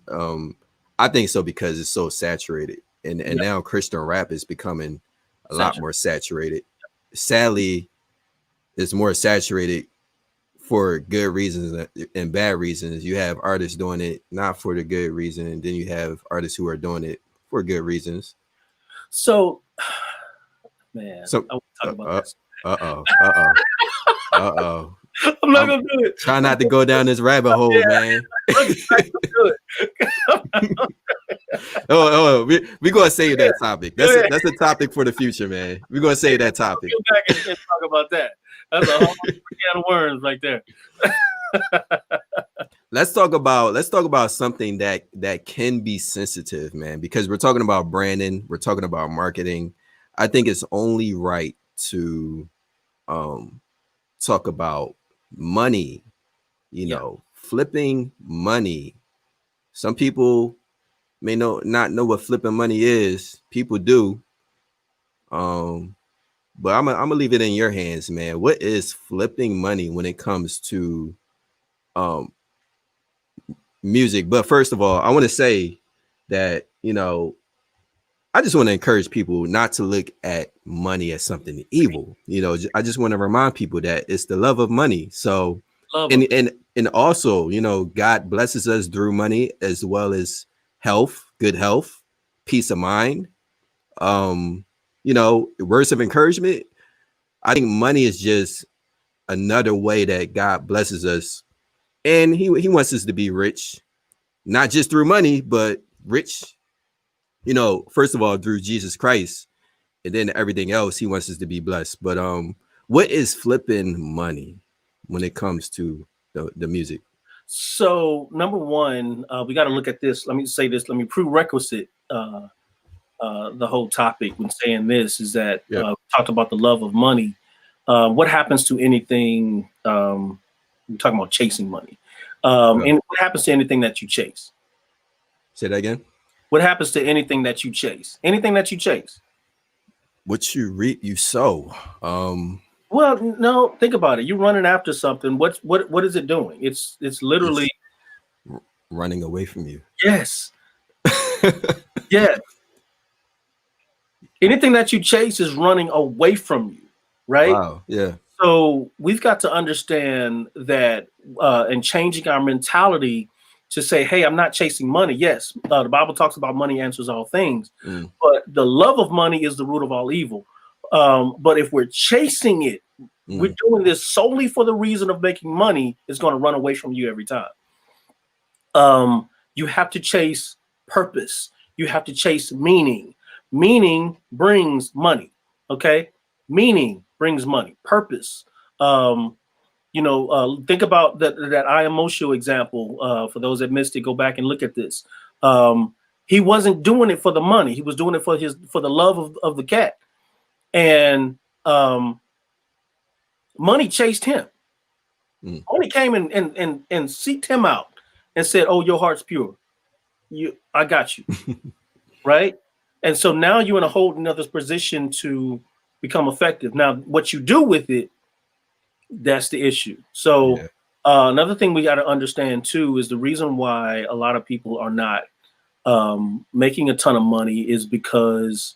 I think so because it's so saturated, and now Christian rap is becoming a lot more saturated. Sadly, it's more saturated for good reasons and bad reasons. You have artists doing it not for the good reason, and then you have artists who are doing it for good reasons. So, man, I want to talk about this. I'm not gonna do it. Try not to go down this rabbit hole, man. We're gonna save that topic. That's a topic for the future, man. We're gonna save that topic. Go back and talk about that. That's a whole can of worms right there. Let's talk about something that can be sensitive, man, because we're talking about branding, we're talking about marketing. I think it's only right to talk about money, flipping money. Some people may not know what flipping money is. People do. But I'm gonna leave it in your hands, man. What is flipping money when it comes to music? But first of all, I want to say that, I just want to encourage people not to look at money as something evil. I just want to remind people that it's the love of money. So, and also, God blesses us through money as well as health, good health, peace of mind. Words of encouragement. I think money is just another way that God blesses us, and He wants us to be rich, not just through money, but rich. First of all, through Jesus Christ, and then everything else, He wants us to be blessed. But what is flipping money when it comes to the music? So number one, we got to look at this. Let me say this. Let me prerequisite the whole topic when saying this is that we talked about the love of money. What happens to anything? We're talking about chasing money. And what happens to anything that you chase? Say that again. What happens to anything that you chase? Anything that you chase? What you reap, you sow. Well, no, think about it. You're running after something. What is it doing? It's literally running away from you. Yes. Yeah. Anything that you chase is running away from you, right? Wow. Yeah. So we've got to understand that and changing our mentality to say, hey, I'm not chasing money. Yes, the Bible talks about money answers all things, but the love of money is the root of all evil. But if we're chasing it, we're doing this solely for the reason of making money, it's going to run away from you every time. You have to chase purpose. You have to chase meaning. Meaning brings money. Okay. Meaning brings money. Purpose. Think about that I Am Moshe example. For those that missed it, go back and look at this. He wasn't doing it for the money. He was doing it for the love of the cat. And money chased him. Money came and seeked him out and said, "Oh, your heart's pure. I got you." Right? And so now you're in a whole another position to become effective. Now, what you do with it, that's the issue. So another thing we got to understand too is the reason why a lot of people are not making a ton of money is because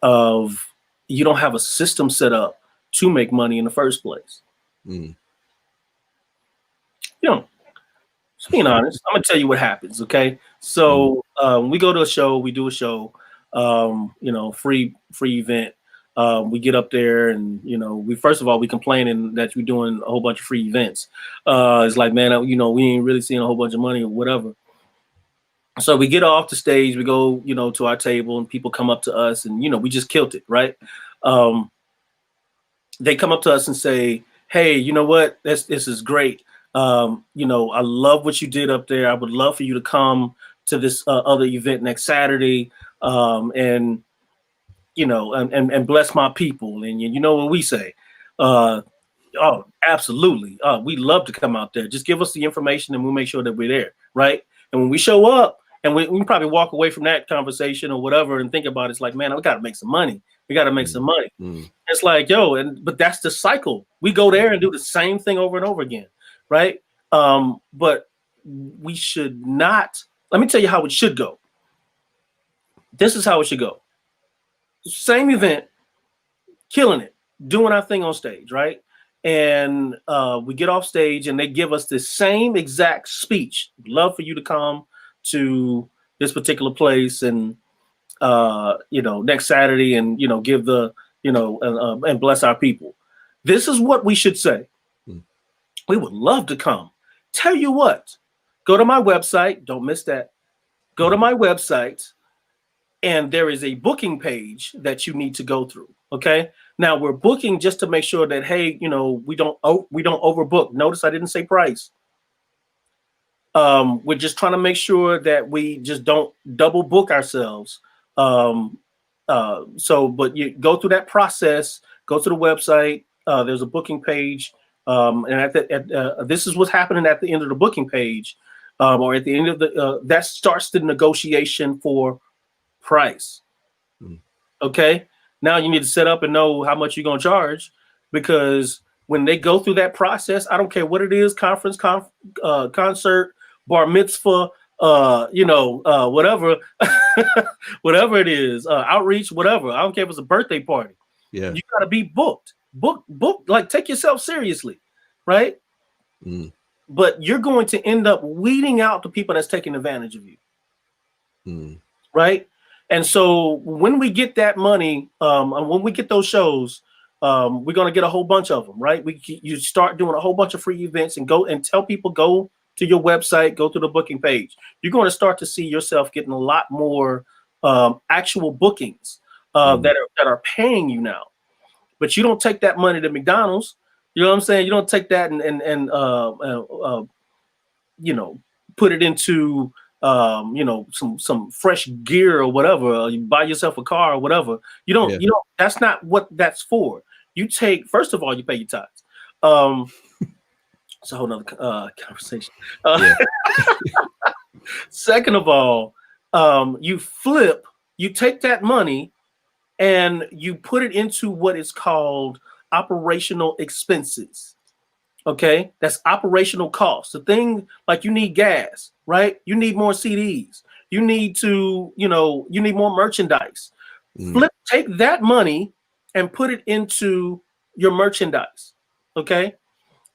of you don't have a system set up to make money in the first place. Just being honest, I'm gonna tell you what happens. Okay, so we go to a show, we do a show, free event. We get up there and, we first of all, we complaining that we're doing a whole bunch of free events. It's like, man, we ain't really seeing a whole bunch of money or whatever. So we get off the stage, we go, to our table and people come up to us and, we just killed it. Right. They come up to us and say, hey, you know what? This is great. I love what you did up there. I would love for you to come to this other event next Saturday, and and bless my people. And you know what we say. Oh, absolutely. We love to come out there. Just give us the information and we'll make sure that we're there. Right. And when we show up and we probably walk away from that conversation or whatever and think about it, it's like, man, we got to make some money. We got to make some money. It's like, but that's the cycle. We go there and do the same thing over and over again. Right. But we should not. Let me tell you how it should go. This is how it should go. Same event, killing it, doing our thing on stage, right? And we get off stage and they give us the same exact speech. Love for you to come to this particular place and next Saturday and give the and bless our people. This is what we should say. We would love to come. Tell you what, go to my website. Don't miss that. Go to my website. And there is a booking page that you need to go through. Okay. Now we're booking just to make sure that, hey, we don't overbook. Notice I didn't say price. We're just trying to make sure that we just don't double book ourselves. But you go through that process, go to the website. There's a booking page. And this is what's happening at the end of the booking page, or at the end of that starts the negotiation for price. Okay. Now you need to set up and know how much you're going to charge, because when they go through that process, I don't care what it is, conference, concert, bar mitzvah, whatever, whatever it is, outreach, whatever. I don't care if it's a birthday party. Yeah. You got to be booked, like take yourself seriously. Right. But you're going to end up weeding out the people that's taking advantage of you. Right. And so when we get that money, and when we get those shows, we're going to get a whole bunch of them, right? You start doing a whole bunch of free events and go and tell people, go to your website, go to the booking page. You're going to start to see yourself getting a lot more actual bookings that are paying you now. But you don't take that money to McDonald's. You know what I'm saying? You don't take that and put it into some fresh gear or whatever. You buy yourself a car or whatever. You don't. That's not what that's for. You take, first of all, you pay your tithes. It's a whole nother conversation. Second of all, you take that money and you put it into what is called operational expenses. Okay, that's operational costs. The thing, like, you need gas, right? You need more CDs. You need to, you need more merchandise. Take that money and put it into your merchandise. Okay.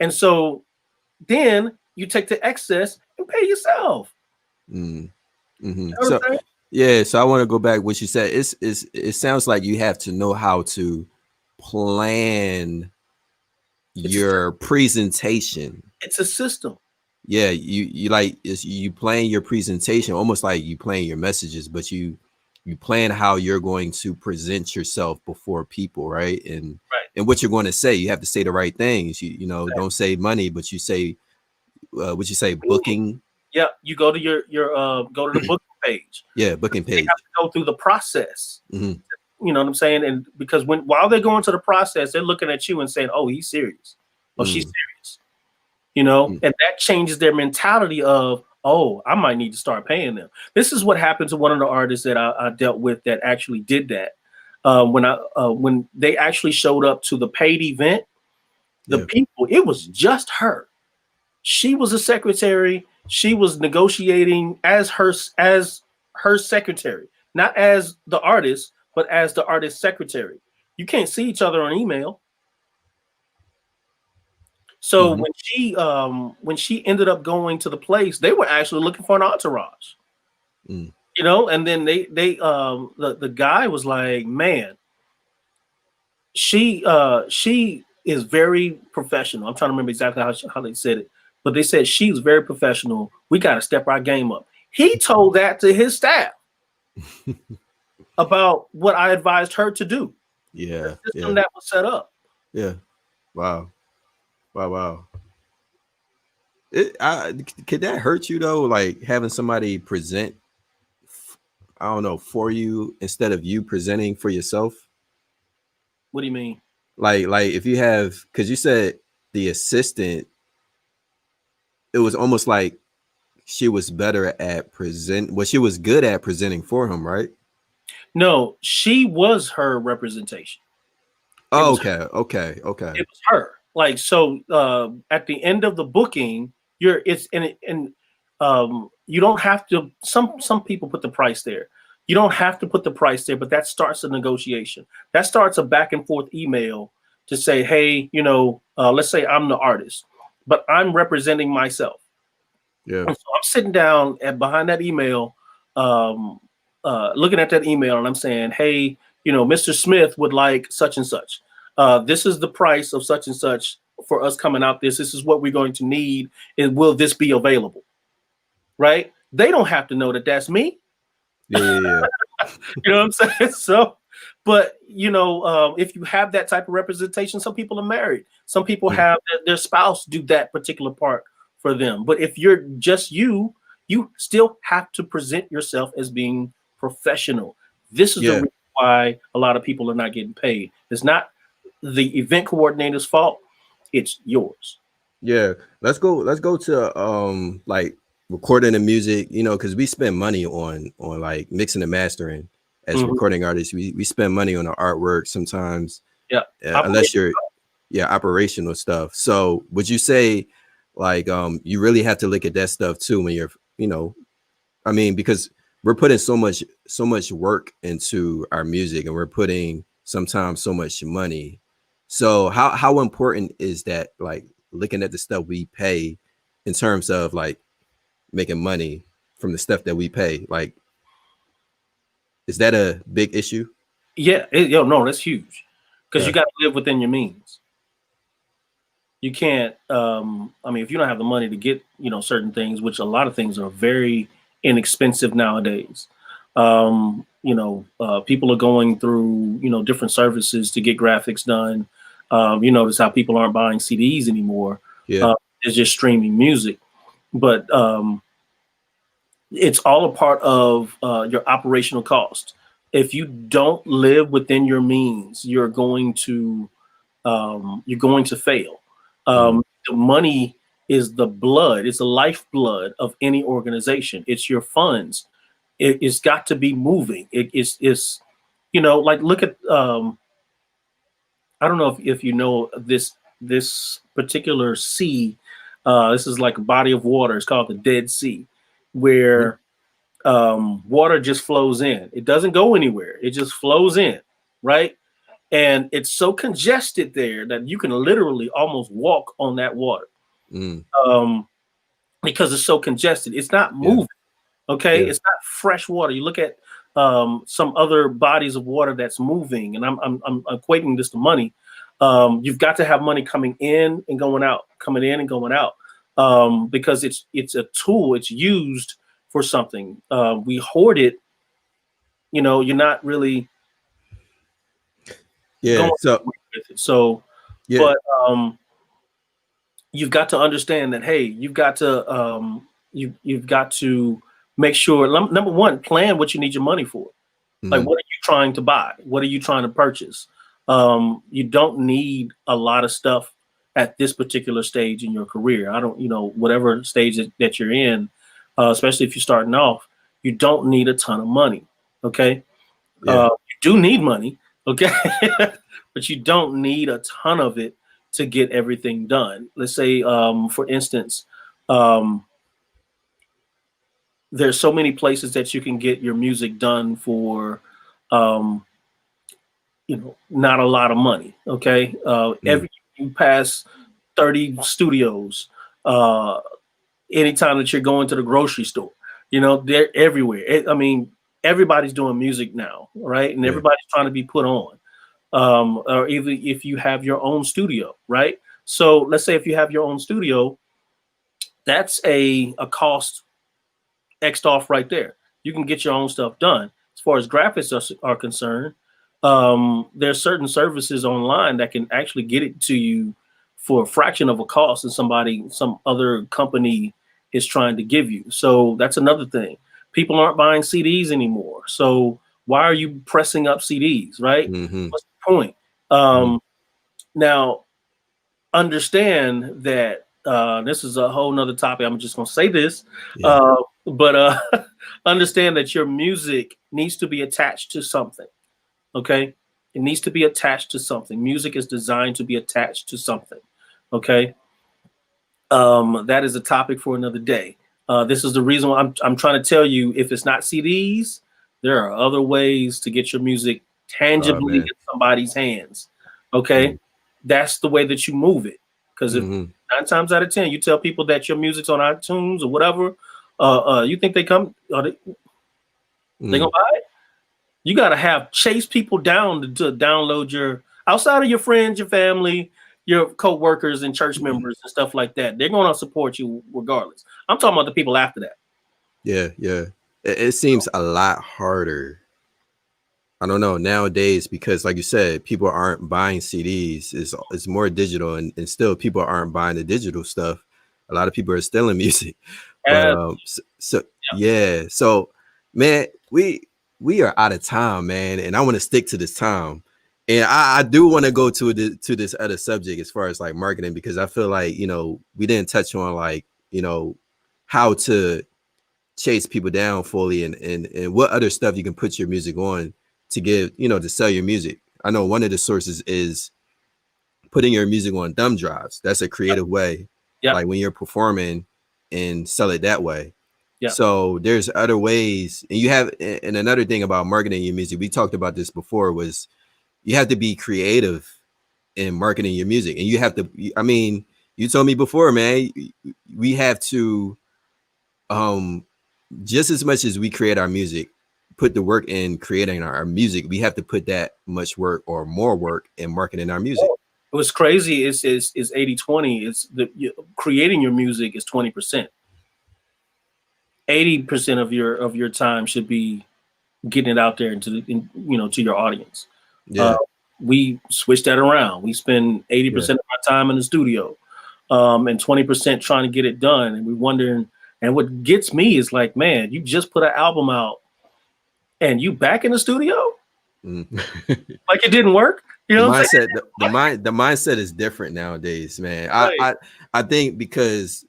And so then you take the excess and pay yourself. So I want to go back what you said. It sounds like you have to know how to plan your presentation. It's a system. Yeah, you plan your presentation almost like you plan your messages, but you plan how you're going to present yourself before people, right? And what you're going to say. You have to say the right things. Don't say money, but you say what you say, booking. Yeah, you go to your go to the booking page. Yeah, booking page. You have to go through the process. You know what I'm saying? And because while they're going through the process, they're looking at you and saying, "Oh, he's serious. Oh, she's serious." And that changes their mentality of, "Oh, I might need to start paying them." This is what happened to one of the artists that I dealt with that actually did that. When they actually showed up to the paid event, the people, it was just her. She was a secretary. She was negotiating as her secretary, not as the artist, but as the artist secretary. You can't see each other on email. So when she ended up going to the place, they were actually looking for an entourage. And then the guy was like, "Man, she is very professional." I'm trying to remember exactly how they said it, but they said she's very professional. We got to step our game up. He told that to his staff about what I advised her to do. Yeah, the system that was set up. Yeah. Wow. Could that hurt you though? Like having somebody present I don't know, for you instead of you presenting for yourself? What do you mean? Like if you have, because you said the assistant, it was almost like she was better at present. Well, she was good at presenting for him, right? No, she was her representation. It Oh, was okay, okay, okay. it was her. Like so, at the end of the booking, you're it's and you don't have to. Some people put the price there. You don't have to put the price there, but that starts a negotiation. That starts a back and forth email to say, hey, let's say I'm the artist, but I'm representing myself. Yeah, And so I'm sitting down and behind that email, um, looking at that email, and I'm saying, "Hey, Mr. Smith would like such and such. This is the price of such and such for us coming out. This is what we're going to need, and will this be available?" Right? They don't have to know that that's me. yeah, yeah, You know what I'm saying? So, but if you have that type of representation, some people are married. Some people yeah. have their spouse do that particular part for them. But if you're just you still have to present yourself as being professional. This is the Yeah. reason why a lot of people are not getting paid. It's not the event coordinator's fault. It's yours. Yeah, let's go to like recording the music, because we spend money on like mixing and mastering as Mhm. recording artists. We spend money on the artwork sometimes, Yeah. unless you're operational stuff. So would you say like you really have to look at that stuff too when you're, I mean, because we're putting so much work into our music and we're putting sometimes so much money. So how important is that, like looking at the stuff we pay in terms of like making money from the stuff that we pay? Like, is that a big issue? Yeah. No, that's huge because you Yeah. got to live within your means. You can't I mean, if you don't have the money to get certain things, which a lot of things are very inexpensive nowadays. People are going through different services to get graphics done. You notice how people aren't buying CDs anymore. Yeah. uh, it's just streaming music. But it's all a part of your operational cost. If you don't live within your means, you're going to fail. Mm. The money is the blood, it's the lifeblood of any organization. It's your funds. It's got to be moving. Like look at I don't know if you know this particular sea. This is like a body of water. It's called the Dead Sea, Mm. where water just flows in. It doesn't go anywhere. It just flows in, right? And it's so congested there that you can literally almost walk on that water, Mm. um, because it's so congested. It's not Yeah. moving. Okay, Yeah. it's not fresh water. You look at some other bodies of water that's moving, and I'm equating this to money. You've got to have money coming in and going out, coming in and going out, because it's a tool. It's used for something. We hoard it. You're not really Yeah. going So with it. So, yeah. but you've got to understand that, hey, you've got to make sure, number one, plan what you need your money for. Like, Mhm. what are you trying to buy? What are you trying to purchase? You don't need a lot of stuff at this particular stage in your career. I don't, whatever stage that you're in, especially if you're starting off, you don't need a ton of money. Okay. Yeah. You do need money. Okay. But you don't need a ton of it to get everything done. Let's say, for instance, um, there's so many places that you can get your music done for, um, not a lot of money. Okay. Mm. Every you pass 30 studios, uh, anytime that you're going to the grocery store, they're everywhere. I mean, everybody's doing music now, right? And Yeah. everybody's trying to be put on. Or even if you have your own studio, right? So let's say if you have your own studio, that's a cost X'd off right there. You can get your own stuff done. As far as graphics are concerned, there's certain services online that can actually get it to you for a fraction of a cost than some other company is trying to give you. So that's another thing. People aren't buying CDs anymore. So why are you pressing up CDs, right? Mm-hmm. What's the point? Mm-hmm. Now, understand that this is a whole nother topic. I'm just going to say this, Yeah. but understand that your music needs to be attached to something. Okay, it needs to be attached to something. Music is designed to be attached to something. Okay, that is a topic for another day. This is the reason why I'm trying to tell you, if it's not CDs, there are other ways to get your music tangibly in Man. somebody's hands. Okay, that's the way that you move it. Because if Mm-hmm. 9 times out of 10 you tell people that your music's on iTunes or whatever, you think they come? Are they gonna buy it? You got to have chase people down to download your, outside of your friends, your family, your co-workers and church members and stuff like that. They're going to support you regardless. I'm talking about the people after that. Yeah, yeah. It seems a lot harder. I don't know nowadays because, like you said, people aren't buying CDs. It's more digital, and still people aren't buying the digital stuff. A lot of people are stealing music. But so yeah. So man, we are out of time, man, and I want to stick to this time. And I do want to go to this other subject as far as like marketing, because I feel like, we didn't touch on like, how to chase people down fully, and what other stuff you can put your music on to give, to sell your music. I know one of the sources is putting your music on thumb drives. That's a creative way. Yep. Like when you're performing and sell it that way. Yep. So there's other ways. And another thing about marketing your music, we talked about this before, was you have to be creative in marketing your music. And you have to, I mean, you told me before, man, we have to, just as much as we create our music, put the work in creating our music, we have to put that much work or more work in marketing our music. What's crazy is 80-20. It's creating your music is 20%. 80% of your time should be getting it out there to your audience. Yeah. We switch that around. We spend 80% of our time in the studio, and 20% trying to get it done. And we're wondering, and what gets me is like, man, you just put an album out and you back in the studio? Like it didn't work? You know, the mindset is different nowadays, man. Right. I think because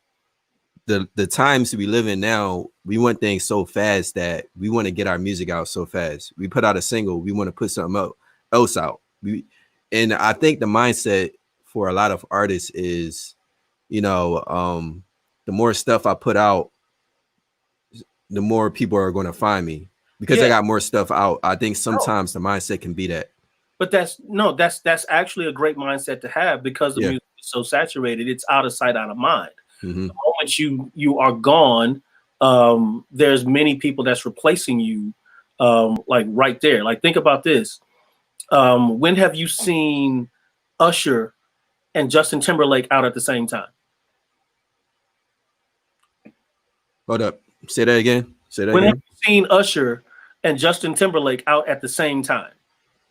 the times we live in now, we want things so fast that we want to get our music out so fast. We put out a single, we want to put something else out. And I think the mindset for a lot of artists is, the more stuff I put out, the more people are going to find me because I got more stuff out. I think sometimes the mindset can be that. But that's actually a great mindset to have, because the music is so saturated. It's out of sight, out of mind. Mm-hmm. The moment you are gone, there's many people that's replacing you, like right there. Like, think about this. When have you seen Usher and Justin Timberlake out at the same time? Hold up. Say that again. When have you seen Usher and Justin Timberlake out at the same time?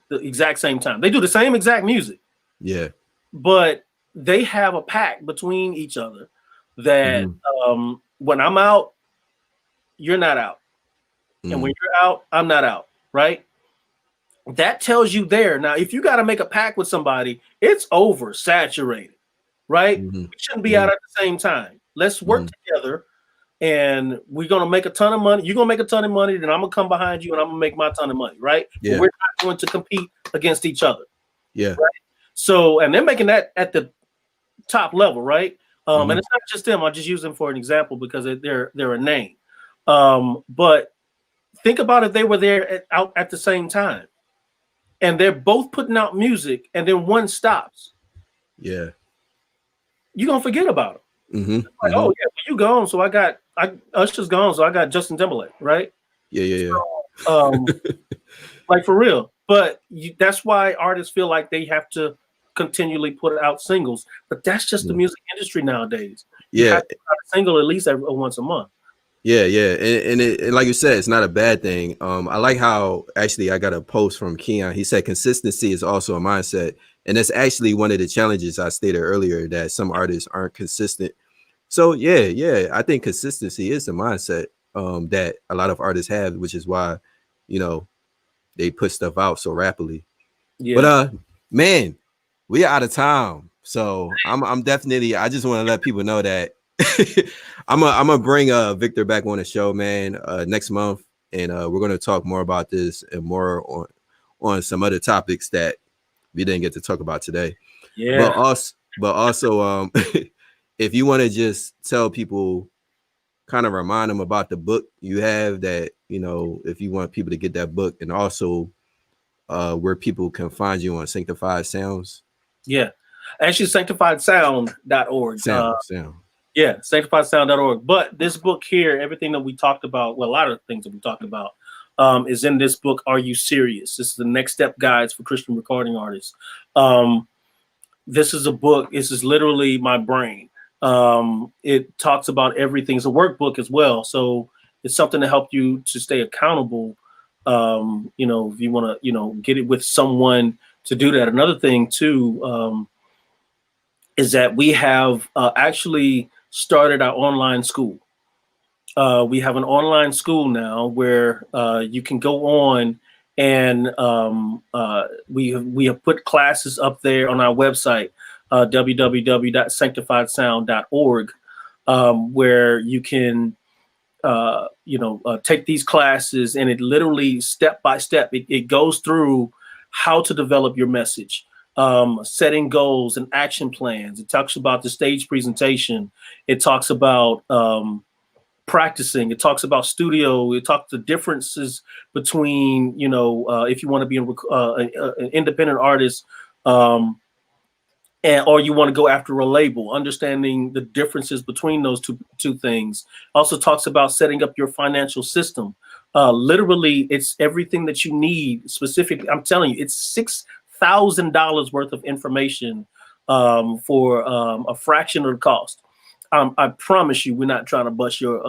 The exact same time. They do the same exact music. Yeah. But they have a pact between each other that when I'm out, you're not out. And when you're out, I'm not out. Right? That tells you there. Now, if you got to make a pact with somebody, it's oversaturated. Right? We shouldn't be out at the same time. Let's work together. And we're going to make a ton of money. You're going to make a ton of money. Then I'm going to come behind you and I'm going to make my ton of money. Right? Yeah. But we're not going to compete against each other. Yeah. Right? So, and they're making that at the top level. Right? And it's not just them. I'll just use them for an example because they're a name. But think about if they were there out at the same time and they're both putting out music and then one stops. Yeah. You're going to forget about them. Like, oh yeah, you gone, so Usher's gone, so I got Justin Timberlake, right? Yeah. So, like for real. But that's why artists feel like they have to continually put out singles. But that's just the music industry nowadays. You have to put out a single at least once a month. Yeah, and like you said, it's not a bad thing. I like how actually I got a post from Keon. He said consistency is also a mindset, and that's actually one of the challenges I stated earlier, that some artists aren't consistent. So yeah, I think consistency is a mindset. that a lot of artists have, which is why, you know, they put stuff out so rapidly. Yeah. But man, we are out of time. So I'm definitely, I just want to let people know that I'm gonna bring Victor back on the show, man, next month, and we're gonna talk more about this and more on some other topics that we didn't get to talk about today. Yeah. But also if you want to just tell people, kind of remind them about the book you have, that, you know, if you want people to get that book, and also where people can find you on Sanctified Sounds. Yeah. Actually, sanctifiedsound.org. Sound. Yeah, sanctifiedsound.org. But this book here, everything that we talked about, well, a lot of things that we talked about is in this book, Are You Serious? This is the Next Step Guides for Christian Recording Artists. This is a book. This is literally my brain. It talks about everything. It's a workbook as well. So it's something to help you to stay accountable. You know, if you want to, you know, get it with someone to do that. Another thing too is that we have actually started our online school. We have an online school now where you can go on, and we have put classes up there on our website, www.sanctifiedsound.org, where you can take these classes, and it literally step by step, it goes through how to develop your message, setting goals and action plans. It talks about the stage presentation. It talks about practicing. It talks about studio. It talks the differences between, if you want to be an independent artist, or you want to go after a label, understanding the differences between those two things. Also talks about setting up your financial system. Literally, it's everything that you need. Specifically, I'm telling you, it's $6,000 worth of information for a fraction of the cost. I promise you, we're not trying to bust your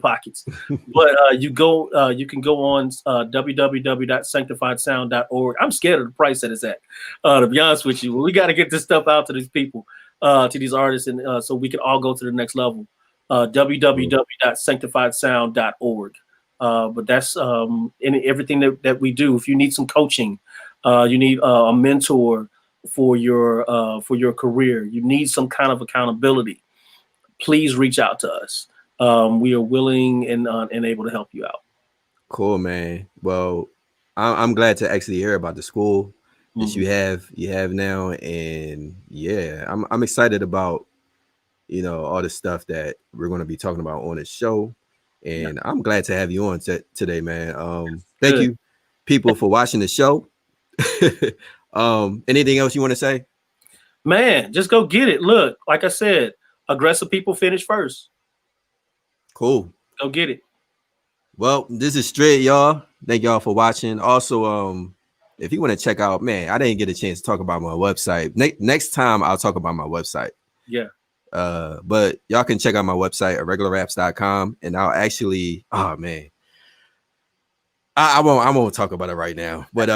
pockets, but you can go on www.sanctifiedsound.org. I'm scared of the price that it's at, to be honest with you. We got to get this stuff out to these people, to these artists, and so we can all go to the next level. www.sanctifiedsound.org. But that's everything that we do. If you need some coaching, you need a mentor for your career, you need some kind of accountability, please reach out to us. We are willing and able to help you out. Cool, man. Well, I'm glad to actually hear about the school that you have now, and yeah, I'm excited about all the stuff that we're going to be talking about on this show, and I'm glad to have you on today, man. Thank you, people, for watching the show. Anything else you want to say? Man, just go get it. Look, like I said, aggressive people finish first. Cool. Go get it. Well, this is Straight, y'all. Thank y'all for watching. Also, if you want to check out, man, I didn't get a chance to talk about my website. Next time I'll talk about my website. Yeah. But y'all can check out my website, irregularraps.com, and I'll actually, oh man, I won't talk about it right now, but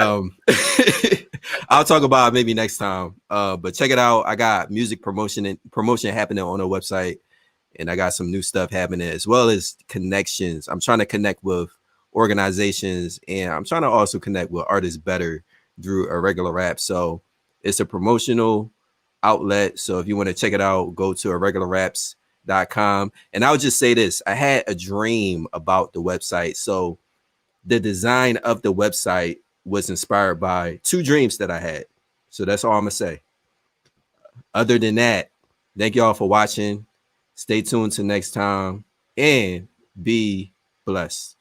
I'll talk about it maybe next time. But check it out. I got music promotion happening on the website, and I got some new stuff happening, as well as connections. I'm trying to connect with organizations, and I'm trying to also connect with artists better through Irregular Raps. So it's a promotional outlet. So if you want to check it out, go to irregularraps.com. And I'll just say this: I had a dream about the website. So the design of the website was inspired by two dreams that I had. So that's all I'm gonna say. Other than that, thank y'all for watching. Stay tuned to next time, and be blessed.